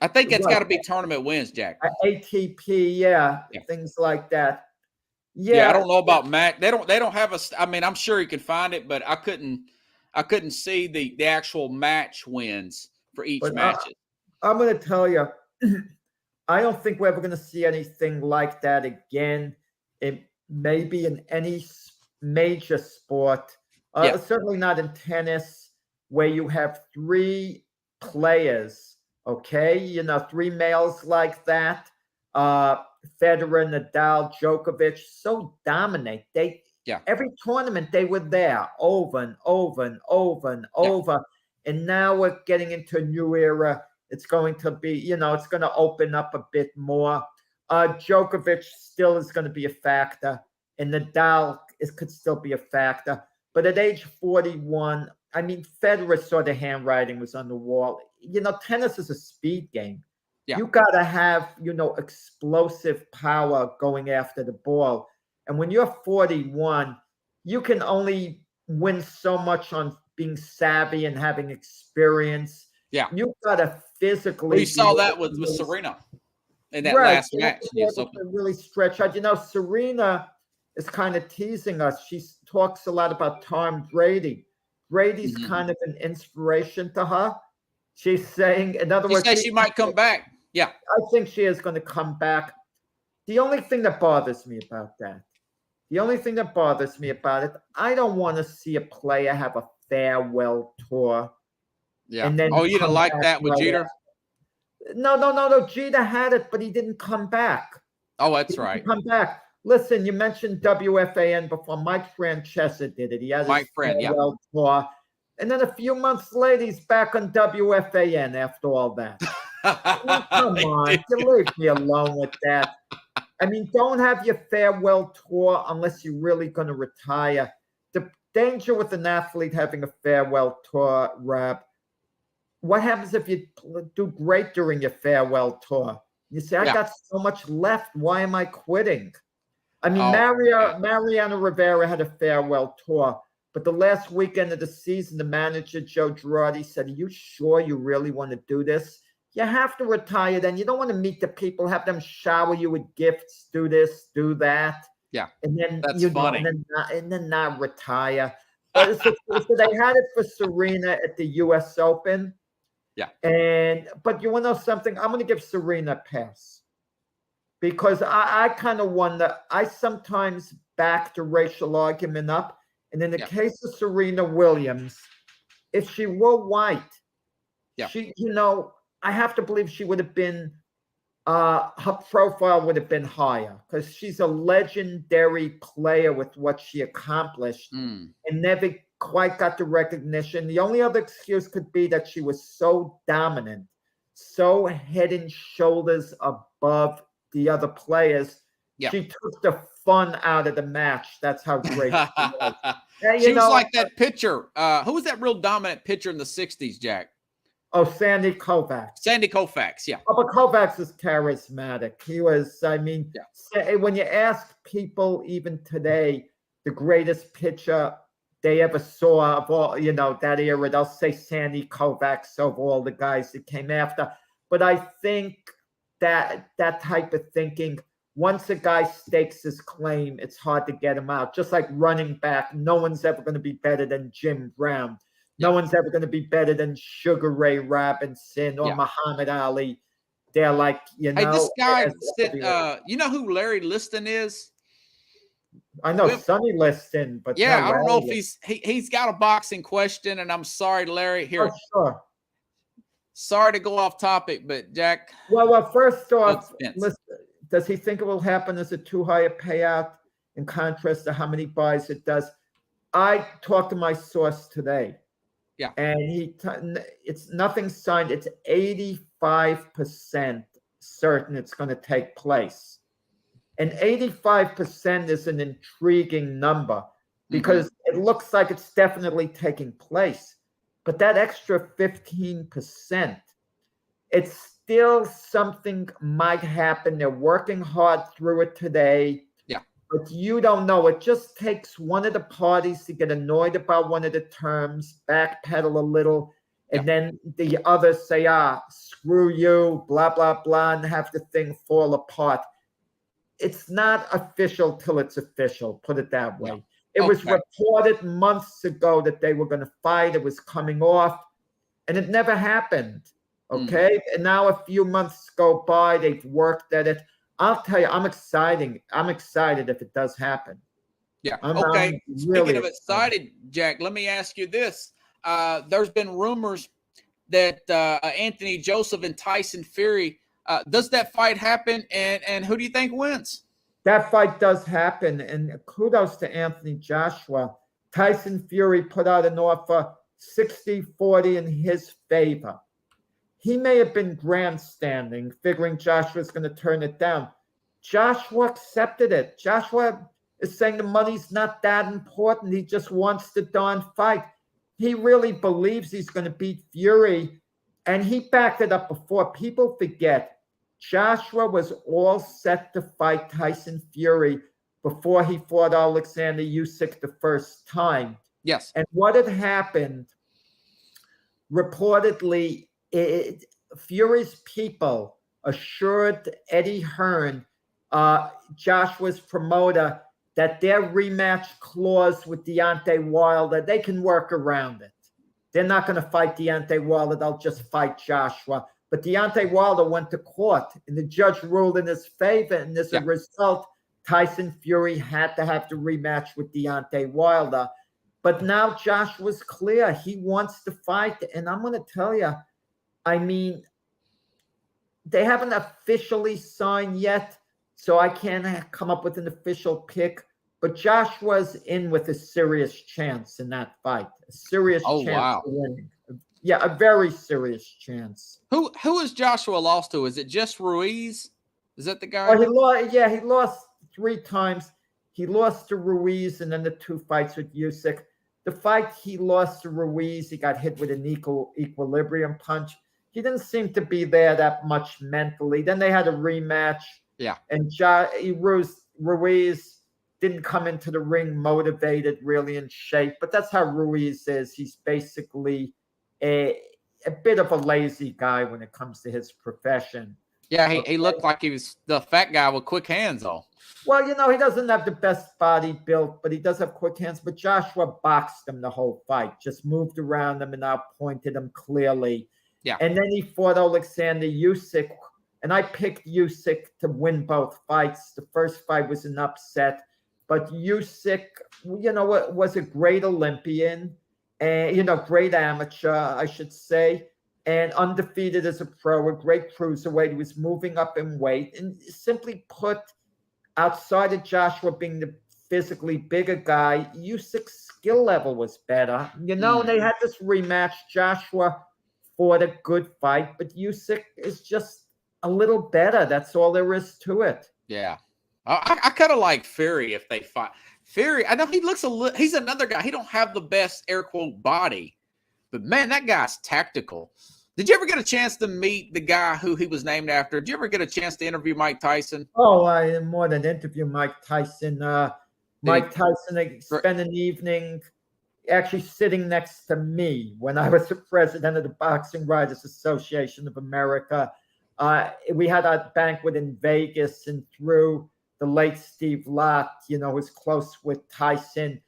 I think it's got to be tournament wins, Jack. ATP, things like that. Yeah, I don't know about Mac. They don't have a. I mean, I'm sure you can find it, but I couldn't see the actual match wins for each matches. I'm going to tell you, I don't think we're ever going to see anything like that again. It maybe in any major sport, certainly not in tennis, where you have 3 players, okay? 3 males like that, Federer, Nadal, Djokovic, so dominate. Every tournament they were there over and over and over and over. And now we're getting into a new era. It's going to be, it's going to open up a bit more. Djokovic still is going to be a factor, and Nadal could still be a factor. But at age 41, I mean, Federer saw the handwriting was on the wall. Tennis is a speed game. Yeah. You got to have, explosive power going after the ball. And when you're 41, you can only win so much on being savvy and having experience. Yeah. You got to physically. We saw that with Serena in that last match. Really stretch out. Serena is kind of teasing us. She talks a lot about Tom Brady. Brady's kind of an inspiration to her. She's saying, in other words, she might come back. Yeah. I think she is going to come back. The only thing that bothers me about that, I don't want to see a player have a farewell tour. Yeah. And then you didn't like that with Jeter? No. Jeter had it, but he didn't come back. Oh, that's right. Come back. Listen, you mentioned WFAN before. Mike Francesa did it. He had his farewell tour. And then a few months later, he's back on WFAN after all that. Come on, you leave me alone with that. I mean, don't have your farewell tour unless you're really going to retire. The danger with an athlete having a farewell tour, Rob, what happens if you do great during your farewell tour? You say, I got so much left. Why am I quitting? I mean, Mariano Rivera had a farewell tour, but the last weekend of the season, the manager, Joe Girardi, said, are you sure you really want to do this? You have to retire then. You don't want to meet the people, have them shower you with gifts, do this, do that. Yeah, and then that's funny. And then not retire. So they had it for Serena at the U.S. Open. Yeah. But you want to know something? I'm going to give Serena a pass. Because I kind of wonder, I sometimes back the racial argument up. And in the case of Serena Williams, if she were white, she, I have to believe she would have been, her profile would have been higher because she's a legendary player with what she accomplished and never quite got the recognition. The only other excuse could be that she was so dominant, so head and shoulders above the other players. She took the fun out of the match. That's how great she was. She was like that pitcher. Who was that real dominant pitcher in the 60s, Jack? Oh, Sandy Koufax. Sandy Koufax, yeah. Oh, but Koufax is charismatic. He was, I mean, when you ask people even today, the greatest pitcher they ever saw of all, that era, they'll say Sandy Koufax over all the guys that came after. But I think that type of thinking, once a guy stakes his claim, it's hard to get him out. Just like running back, no one's ever going to be better than Jim Brown. No one's ever going to be better than Sugar Ray Robinson or Muhammad Ali. They're like, Hey, this guy said, you know who Larry Liston is? I know Sonny Liston, but I don't know if he's got a boxing question, and I'm sorry, Larry. Here, sure. Sorry to go off topic, but Jack. Well, first off, listen, does he think it will happen as a too high a payout in contrast to how many buys it does? I talked to my source today. Yeah. And it's nothing signed. It's 85% certain it's going to take place. And 85% is an intriguing number because it looks like it's definitely taking place. But that extra 15%, it's still something might happen. They're working hard through it today. But you don't know. It just takes one of the parties to get annoyed about one of the terms, backpedal a little, and then the others say, screw you, blah, blah, blah, and have the thing fall apart. It's not official till it's official, put it that way. It was reported months ago that they were going to fight. It was coming off, and it never happened, okay? And now a few months go by. They've worked at it. I'll tell you, I'm excited if it does happen. Yeah. Okay. Speaking of excited, Jack, let me ask you this. There's been rumors that Anthony Joseph and Tyson Fury, does that fight happen? And who do you think wins? That fight does happen. And kudos to Anthony Joshua. Tyson Fury put out an offer 60-40 in his favor. He may have been grandstanding, figuring Joshua's going to turn it down. Joshua accepted it. Joshua is saying the money's not that important. He just wants the darn fight. He really believes he's going to beat Fury, and he backed it up before. People forget, Joshua was all set to fight Tyson Fury before he fought Alexander Usyk the first time. Yes. And what had happened, reportedly, Fury's people assured Eddie Hearn, Joshua's promoter, that their rematch clause with Deontay Wilder, they can work around it. They're not going to fight Deontay Wilder. They'll just fight Joshua. But Deontay Wilder went to court, and the judge ruled in his favor. And as a result, Tyson Fury had to have the rematch with Deontay Wilder. But now Joshua's clear. He wants to fight. And I'm going to tell you, I mean, they haven't officially signed yet, so I can't come up with an official pick. But Joshua's in with a serious chance in that fight. A serious chance to win. Yeah, a very serious chance. Who has Joshua lost to? Is it just Ruiz? Is that the guy? Oh, he lost 3 times. He lost to Ruiz and then the 2 fights with Usyk. The fight he lost to Ruiz, he got hit with an equilibrium punch. He didn't seem to be there that much mentally. Then they had a rematch. Yeah. And Ruiz didn't come into the ring motivated, really in shape. But that's how Ruiz is. He's basically a bit of a lazy guy when it comes to his profession. Yeah, he looked like he was the fat guy with quick hands on. Well, he doesn't have the best body built, but he does have quick hands. But Joshua boxed him the whole fight, just moved around him and outpointed him clearly. Yeah. And then he fought Alexander Usyk, and I picked Usyk to win both fights. The first fight was an upset, but Usyk, was a great Olympian, and great amateur, I should say, and undefeated as a pro, a great cruiserweight. He was moving up in weight, and simply put, outside of Joshua being the physically bigger guy, Usyk's skill level was better. And they had this rematch. Joshua fought a good fight, but Usyk is just a little better. That's all there is to it. Yeah. I kind of like Fury if they fight. Fury, I know he looks he's another guy. He don't have the best air quote body, but man, that guy's tactical. Did you ever get a chance to meet the guy who he was named after? Did you ever get a chance to interview Mike Tyson? Oh, I more than interview Mike Tyson. Mike Tyson spent an evening actually sitting next to me when I was the president of the Boxing Writers Association of America. We had a banquet in Vegas, and through the late Steve Lott, was close with Tyson.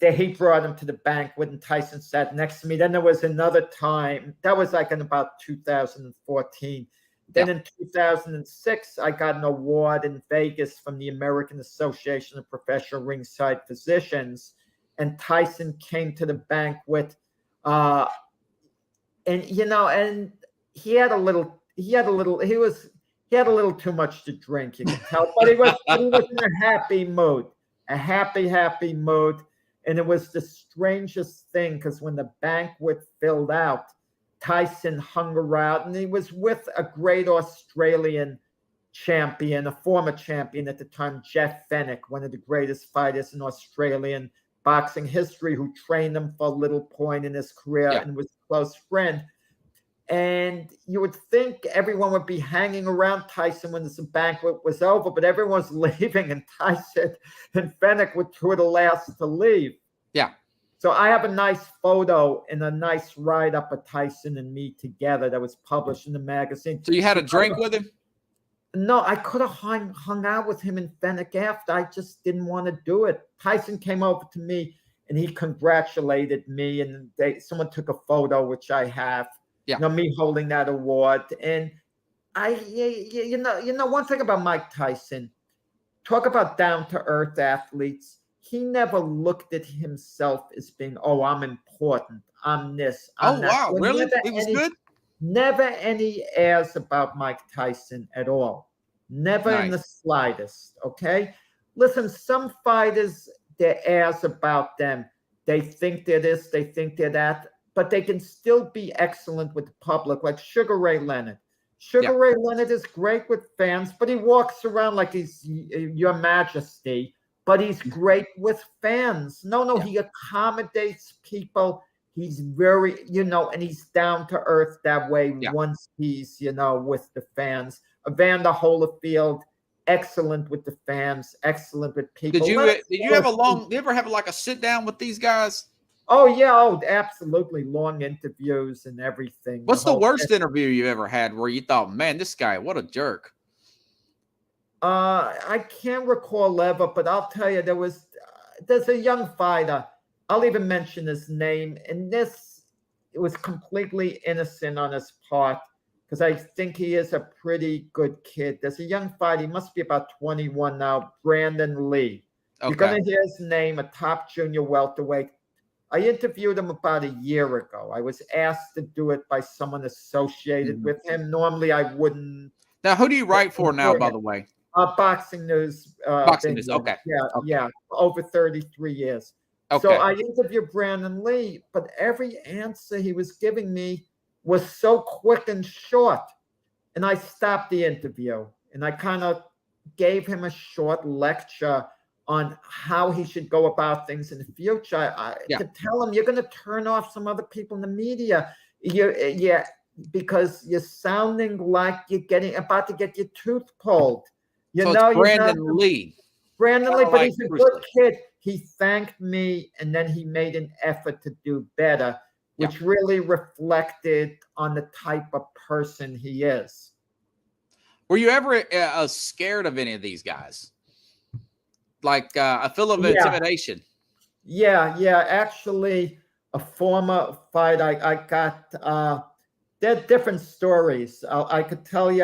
He brought him to the banquet, and Tyson sat next to me. Then there was another time, that was like in about 2014. Then in 2006, I got an award in Vegas from the American Association of Professional Ringside Physicians, and Tyson came to the banquet, and he had a little too much to drink, you can tell, but he was in a happy mood, happy mood. And it was the strangest thing, because when the banquet filled out, Tyson hung around, and he was with a great Australian champion, a former champion at the time, Jeff Fennick, one of the greatest fighters in Australian boxing history, who trained him for a little point in his career and was a close friend. And you would think everyone would be hanging around Tyson when this banquet was over, but everyone's leaving, and Tyson and Fennick were two of the last to leave. Yeah. So I have a nice photo and a nice write-up of Tyson and me together that was published in the magazine. So you had a drink with him? No, I could have hung out with him and Fennick after. I just didn't want to do it. Tyson came over to me, and he congratulated me, and someone took a photo, which I have. Yeah. Me holding that award. And one thing about Mike Tyson, talk about down-to-earth athletes. He never looked at himself as being, I'm important. I'm this. I'm that. Wow. Really? He was good? Never any airs about Mike Tyson at all. Never in the slightest. Okay? Listen, some fighters, their airs about them. They think they're this, they think they're that, but they can still be excellent with the public, like Sugar Ray Leonard. Ray Leonard is great with fans, but he walks around like he's Your Majesty, but he's great with fans. He accommodates people. He's very, and he's down to earth that way once he's, with the fans. Evander Holyfield, excellent with the fans, excellent with people. Did you ever have like a sit down with these guys? Oh, yeah. Oh, absolutely. Long interviews and everything. What's the worst interview you ever had where you thought, man, this guy, what a jerk? I can't recall ever, but I'll tell you, there's a young fighter. I'll even mention his name. And it was completely innocent on his part, because I think he is a pretty good kid. There's a young fighter. He must be about 21 now, Brandon Lee. Okay. You're going to hear his name, a top junior welterweight. I interviewed him about a year ago. I was asked to do it by someone associated with him. Normally, I wouldn't. Now, who do you write for now, by the way? Boxing News. Boxing News, okay. Yeah, over 33 years. Okay. So I interviewed Brandon Lee, but every answer he was giving me was so quick and short. And I stopped the interview, and I kind of gave him a short lecture on how he should go about things in the future. To tell him, you're going to turn off some other people in the media. Because you're sounding like you're about to get your tooth pulled. Brandon Lee. Brandon Lee, but he's a good kid. He thanked me, and then he made an effort to do better, which really reflected on the type of person he is. Were you ever scared of any of these guys? Like a feel of intimidation? Yeah. Actually, a former fight I got, they're different stories. I could tell you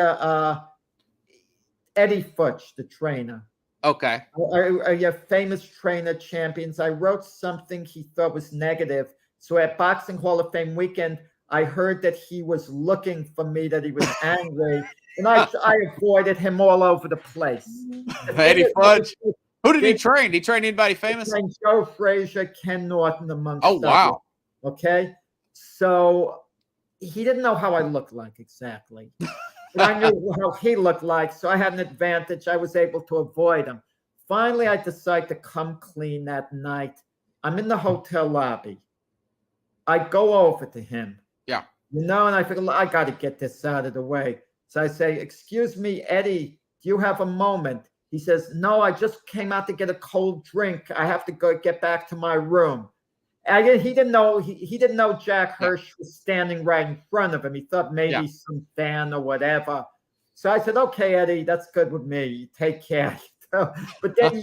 Eddie Futch, the trainer. Okay. A famous trainer, champions. I wrote something he thought was negative. So at Boxing Hall of Fame weekend, I heard that he was looking for me, that he was angry. And I avoided him all over the place. Eddie Futch. Who did he train? Did he train anybody famous? He trained Joe Frazier, Ken Norton, amongst others. Wow. Okay. So he didn't know how I looked like exactly. But I knew how he looked like, so I had an advantage. I was able to avoid him. Finally, I decided to come clean that night. I'm in the hotel lobby. I go over to him. Yeah. And I figure, I got to get this out of the way. So I say, excuse me, Eddie, do you have a moment? He says, no, I just came out to get a cold drink. I have to go get back to my room. And he didn't know he didn't know Jack Hirsch was standing right in front of him. He thought maybe some fan or whatever. So I said, okay, Eddie, that's good with me. Take care. But then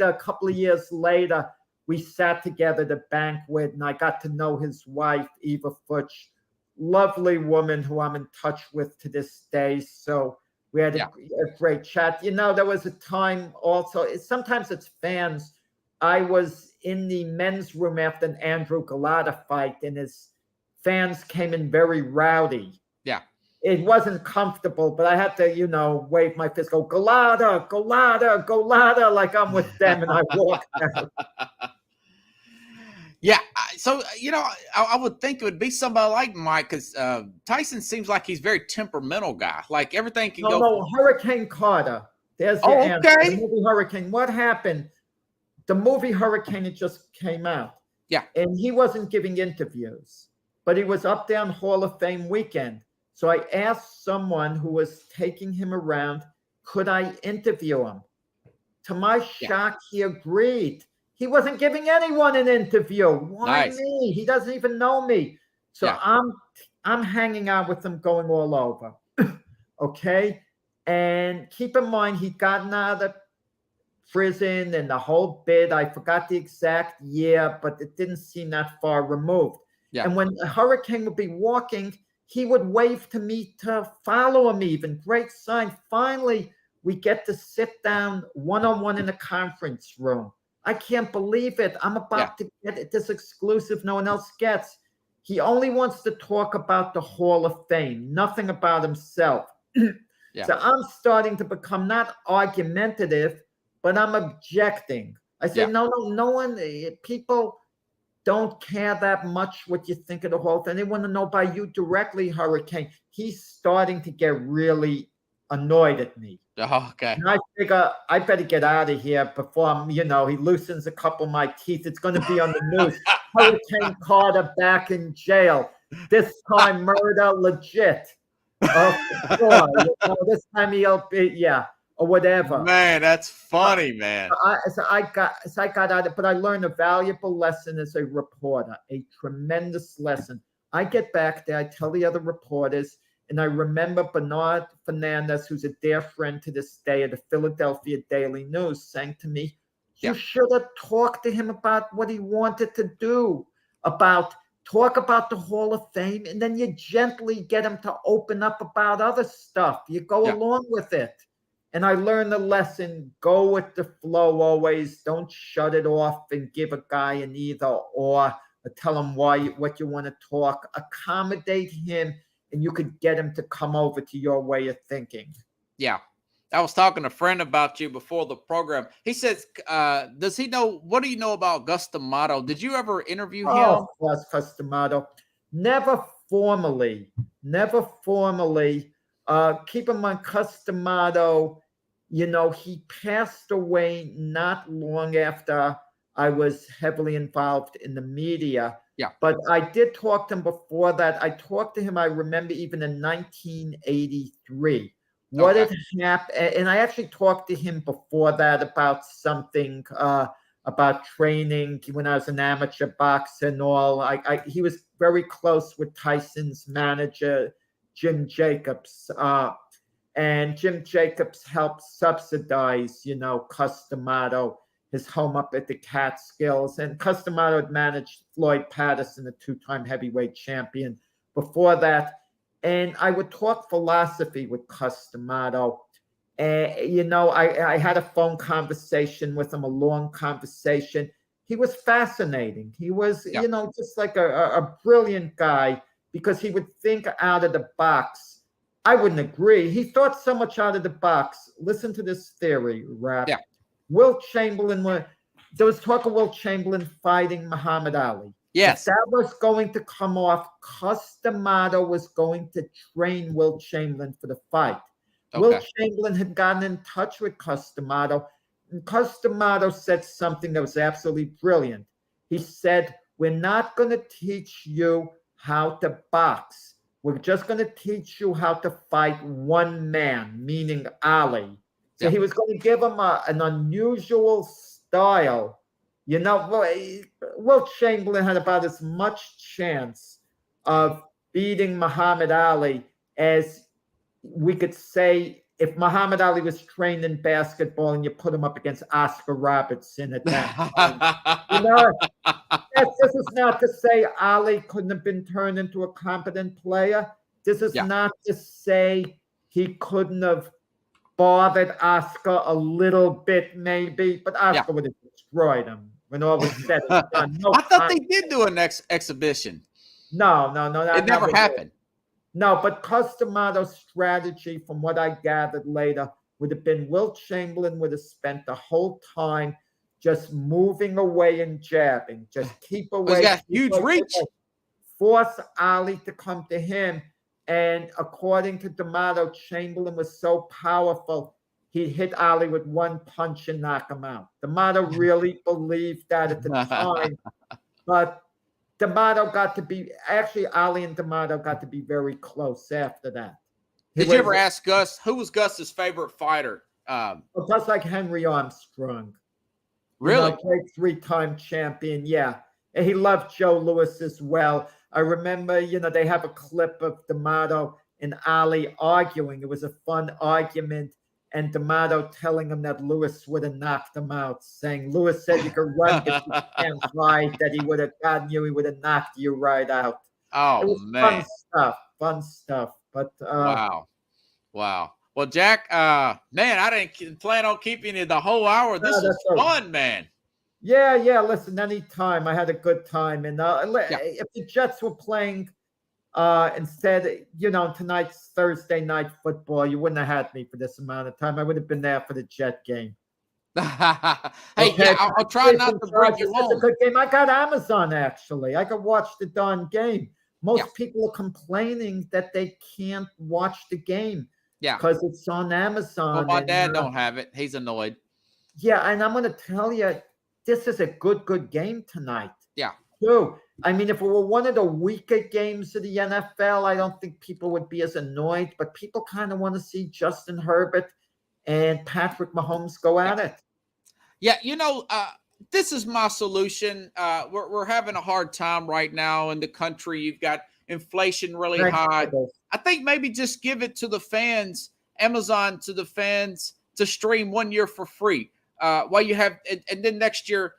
a couple of years later, we sat together at a banquet, and I got to know his wife, Eva Futch, lovely woman who I'm in touch with to this day. So we had a great chat. There was a time also, sometimes it's fans. I was in the men's room after an Andrew Galata fight, and his fans came in very rowdy. Yeah. It wasn't comfortable, but I had to, wave my fist, go, Galata, Galata, Galata, like I'm with them, and I walked out. Yeah. So, I would think it would be somebody like Mike, because Tyson seems like he's a very temperamental guy. Like everything can go. No, Hurricane Carter. There's your answer. Okay. The movie Hurricane. What happened? The movie Hurricane, it just came out. Yeah. And he wasn't giving interviews, but he was up there on Hall of Fame weekend. So I asked someone who was taking him around, could I interview him? To my shock, he agreed. He wasn't giving anyone an interview. Why me? He doesn't even know me. So I'm hanging out with him, going all over. Okay. And keep in mind, he'd gotten out of prison and the whole bit. I forgot the exact year, but it didn't seem that far removed. Yeah. And when a Hurricane would be walking, he would wave to me to follow him even. Great sign. Finally, we get to sit down one-on-one in a conference room. I can't believe it. I'm about to get this exclusive no one else gets. He only wants to talk about the Hall of Fame, nothing about himself. So I'm starting to become not argumentative, but I'm objecting. I say, no one, people don't care that much what you think of the Hall of Fame. They want to know by you directly, Hurricane. He's starting to get really annoyed at me. Okay. And I figure I better get out of here before he loosens a couple of my teeth. It's going to be on the news. Hurricane Carter back in jail. This time murder legit. This time he'll be, or whatever. Man, that's funny, man. So I got out of it, but I learned a valuable lesson as a reporter, a tremendous lesson. I get back there, I tell the other reporters, and I remember Bernard Fernandez, who's a dear friend to this day at the Philadelphia Daily News, saying to me, you should have talked to him about what he wanted to do, talk about the Hall of Fame, and then you gently get him to open up about other stuff. You go along with it. And I learned the lesson, go with the flow always. Don't shut it off and give a guy an either or tell him what you want to talk. Accommodate him, and you could get him to come over to your way of thinking. Yeah. I was talking to a friend about you before the program. He says, does he know, what do you know about Gus D'Amato? Did you ever interview him? Yes, Gus D'Amato. Never formally. Keep in mind, Gus D'Amato, he passed away not long after I was heavily involved in the media. Yeah. But I did talk to him before that. I talked to him, I remember, even in 1983. What had happened, and I actually talked to him before that about something, about training when I was an amateur boxer and all. He was very close with Tyson's manager, Jim Jacobs. And Jim Jacobs helped subsidize, Gus D'Amato, his home up at the Catskills. And Gus D'Amato had managed Floyd Patterson, a two-time heavyweight champion, before that. And I would talk philosophy with Gus D'Amato. And, I had a phone conversation with him, a long conversation. He was fascinating. He was, just like a brilliant guy, because he would think out of the box. I wouldn't agree. He thought so much out of the box. Listen to this theory, Rap. Yeah. Wilt Chamberlain, there was talk of Wilt Chamberlain fighting Muhammad Ali. Yes. If that was going to come off, Gus D'Amato was going to train Wilt Chamberlain for the fight. Okay. Wilt Chamberlain had gotten in touch with Gus D'Amato, and Gus D'Amato said something that was absolutely brilliant. He said, we're not going to teach you how to box. We're just going to teach you how to fight one man, meaning Ali. So he was going to give him an unusual style. You know, Wilt Chamberlain had about as much chance of beating Muhammad Ali as we could say if Muhammad Ali was trained in basketball and you put him up against Oscar Robertson at that time. You know, this is not to say Ali couldn't have been turned into a competent player. This is not to say he couldn't have bothered Oscar a little bit, maybe, but Oscar would have destroyed him when all was said and done. I thought they did do an exhibition. No. It never happened. No, but Cus D'Amato's strategy, from what I gathered later, would have been Wilt Chamberlain would have spent the whole time just moving away and jabbing. Just keep away. He's got huge reach. Force Ali to come to him. And according to D'Amato, Chamberlain was so powerful, he hit Ali with one punch and knock him out. D'Amato really believed that at the time. But D'Amato got to be, actually, Ali and D'Amato got to be very close after that. Did you ever ask Gus, who was Gus's favorite fighter? Just like Henry Armstrong. Really? You know, great three-time champion, yeah. And he loved Joe Louis as well. I remember, you know, they have a clip of D'Amato and Ali arguing. It was a fun argument. And D'Amato telling him that Louis would have knocked him out, saying, Louis said you could run if you can't fight, that he would have gotten you, he would have knocked you right out. Oh, it was man. Fun stuff. But wow. Well, Jack, man, I didn't plan on keeping you the whole hour. This is fun, man. Yeah. Listen, anytime. I had a good time. And if the Jets were playing instead, you know, tonight's Thursday night football, you wouldn't have had me for this amount of time. I would have been there for the Jet game. I'll try not to break you home. It's a good game. I got Amazon, actually. I could watch the darn game. Most people are complaining that they can't watch the game. Yeah. Because it's on Amazon. Well, my dad don't have it. He's annoyed. Yeah, and I'm going to tell you, this is a good game tonight. Yeah. Too. I mean, if it were one of the weaker games of the NFL, I don't think people would be as annoyed, but people kind of want to see Justin Herbert and Patrick Mahomes go at it. Yeah, you know, this is my solution. We're having a hard time right now in the country. You've got inflation really high. I think maybe just give it to the fans, Amazon to the fans to stream 1 year for free. While you have, and then next year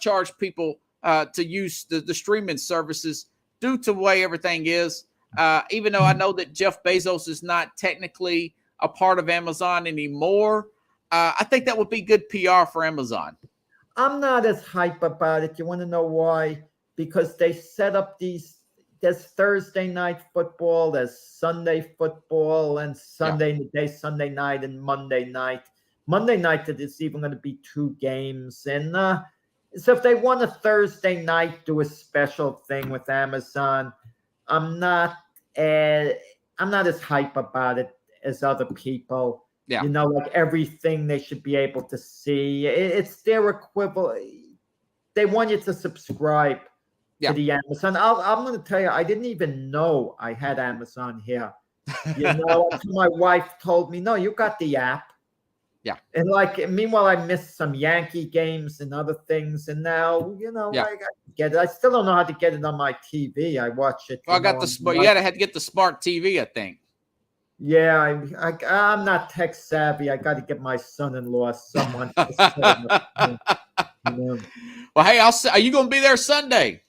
charge people to use the streaming services due to the way everything is. Even though I know that Jeff Bezos is not technically a part of Amazon anymore, I think that would be good PR for Amazon. I'm not as hype about it. You want to know why? Because they set up there's Thursday night football, there's Sunday football, and Sunday night and Monday night. Monday night, there's even going to be 2 games. And so if they want a Thursday night, do a special thing with Amazon. I'm not as hype about it as other people. Yeah. You know, like everything they should be able to see. It's their equivalent. They want you to subscribe to the Amazon. I'm going to tell you, I didn't even know I had Amazon here. You know, until my wife told me, no, you got the app. Yeah. And meanwhile, I missed some Yankee games and other things. And now, you know, I got to get it. I still don't know how to get it on my TV. I watch it. Well, I got you had to get the smart TV, I think. Yeah, I'm not tech savvy. I got to get my son-in-law someone. You know. Well, hey, are you going to be there Sunday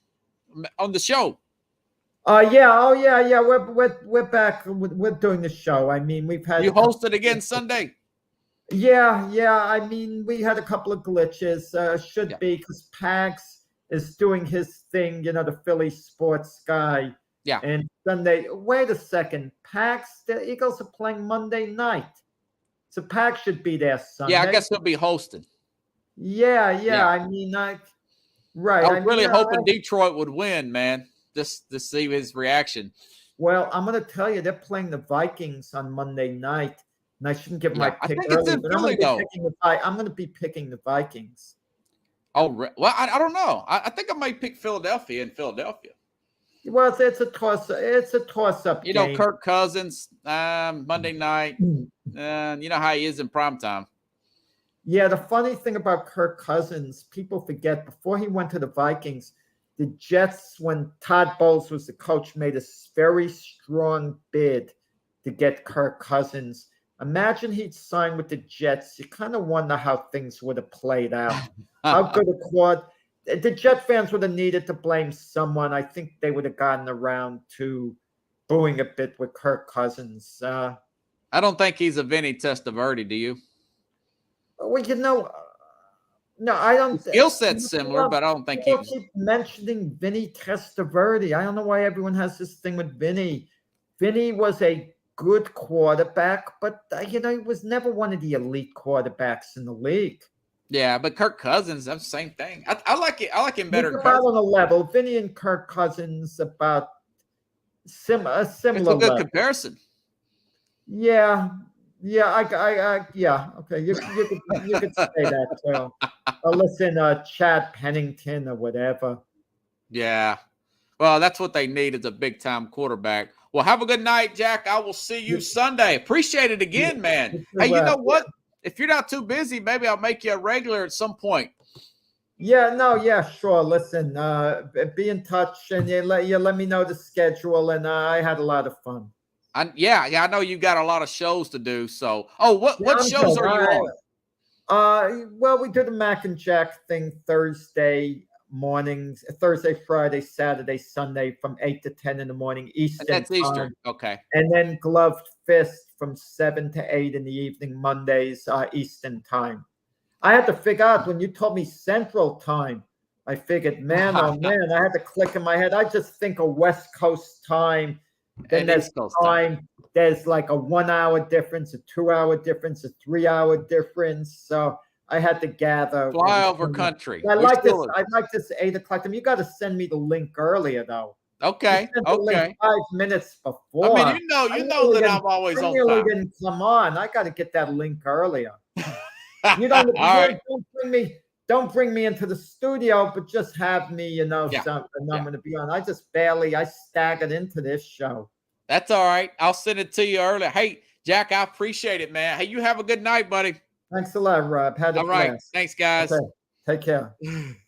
on the show? Yeah. Oh, yeah. We're back. We're doing the show. I mean, we've had. You host it again Sunday? Yeah. I mean, we had a couple of glitches. Should be because Pags is doing his thing. You know, the Philly sports guy. Yeah. And Sunday. Wait a second. Pags. The Eagles are playing Monday night, so Pags should be there Sunday. Yeah, I guess he'll be hosting. Yeah. I mean, right. I was really hoping Detroit would win, man. Just to see his reaction. Well, I'm going to tell you, they're playing the Vikings on Monday night. And I shouldn't give my pick early, but I'm going to be picking the Vikings. Oh, well, I don't know. I think I might pick Philadelphia in Philadelphia. Well, it's a toss. It's a toss-up You know, game. Kirk Cousins, Monday night. You know how he is in primetime. Yeah, the funny thing about Kirk Cousins, people forget before he went to the Vikings, the Jets, when Todd Bowles was the coach, made a very strong bid to get Kirk Cousins. Imagine he'd signed with the Jets. You kind of wonder how things would have played out. How good a quad. The Jet fans would have needed to blame someone. I think they would have gotten around to booing a bit with Kirk Cousins. I don't think he's a Vinny Testaverde, do you? Well, no, I don't. The skill set's similar, but I don't think people keep mentioning Vinny Testaverde. I don't know why everyone has this thing with Vinny. Vinny was a good quarterback, but he was never one of the elite quarterbacks in the league. Yeah, but Kirk Cousins, that's the same thing. I like it. I like him better. About on a level, Vinny and Kirk Cousins about similar. It's a good level. Comparison. Yeah. Yeah, yeah. Okay, you could say that too. Listen, Chad Pennington or whatever. Yeah. Well, that's what they need is a big-time quarterback. Well, have a good night, Jack. I will see you Sunday. Appreciate it again, man. Hey, you know what? If you're not too busy, maybe I'll make you a regular at some point. Yeah, sure. Listen, be in touch and you let me know the schedule. And I had a lot of fun. I know you got a lot of shows to do. So, what shows are you on? Well, we do the Mac and Jack thing Thursday mornings, Thursday, Friday, Saturday, Sunday from 8 to 10 in the morning Eastern. And that's Eastern. Okay. And then Gloved Fist from 7 to 8 in the evening, Mondays, Eastern time. I had to figure out when you told me Central time, I figured, man, oh man, I had to click in my head. I just think of West Coast time. Then there's time. There's like a 1 hour difference, a 2 hour difference, a 3 hour difference. So I had to gather. Fly over country. I like this 8 o'clock. You got to send me the link earlier, though. Okay. Okay. 5 minutes before. I mean, you know that I'm always on time. Really didn't come on. I got to get that link earlier. You don't. Don't bring me into the studio, but just have me, something I'm going to be on. I staggered into this show. That's all right. I'll send it to you earlier. Hey, Jack, I appreciate it, man. Hey, you have a good night, buddy. Thanks a lot, Rob. Had a blast. Thanks, guys. Okay. Take care.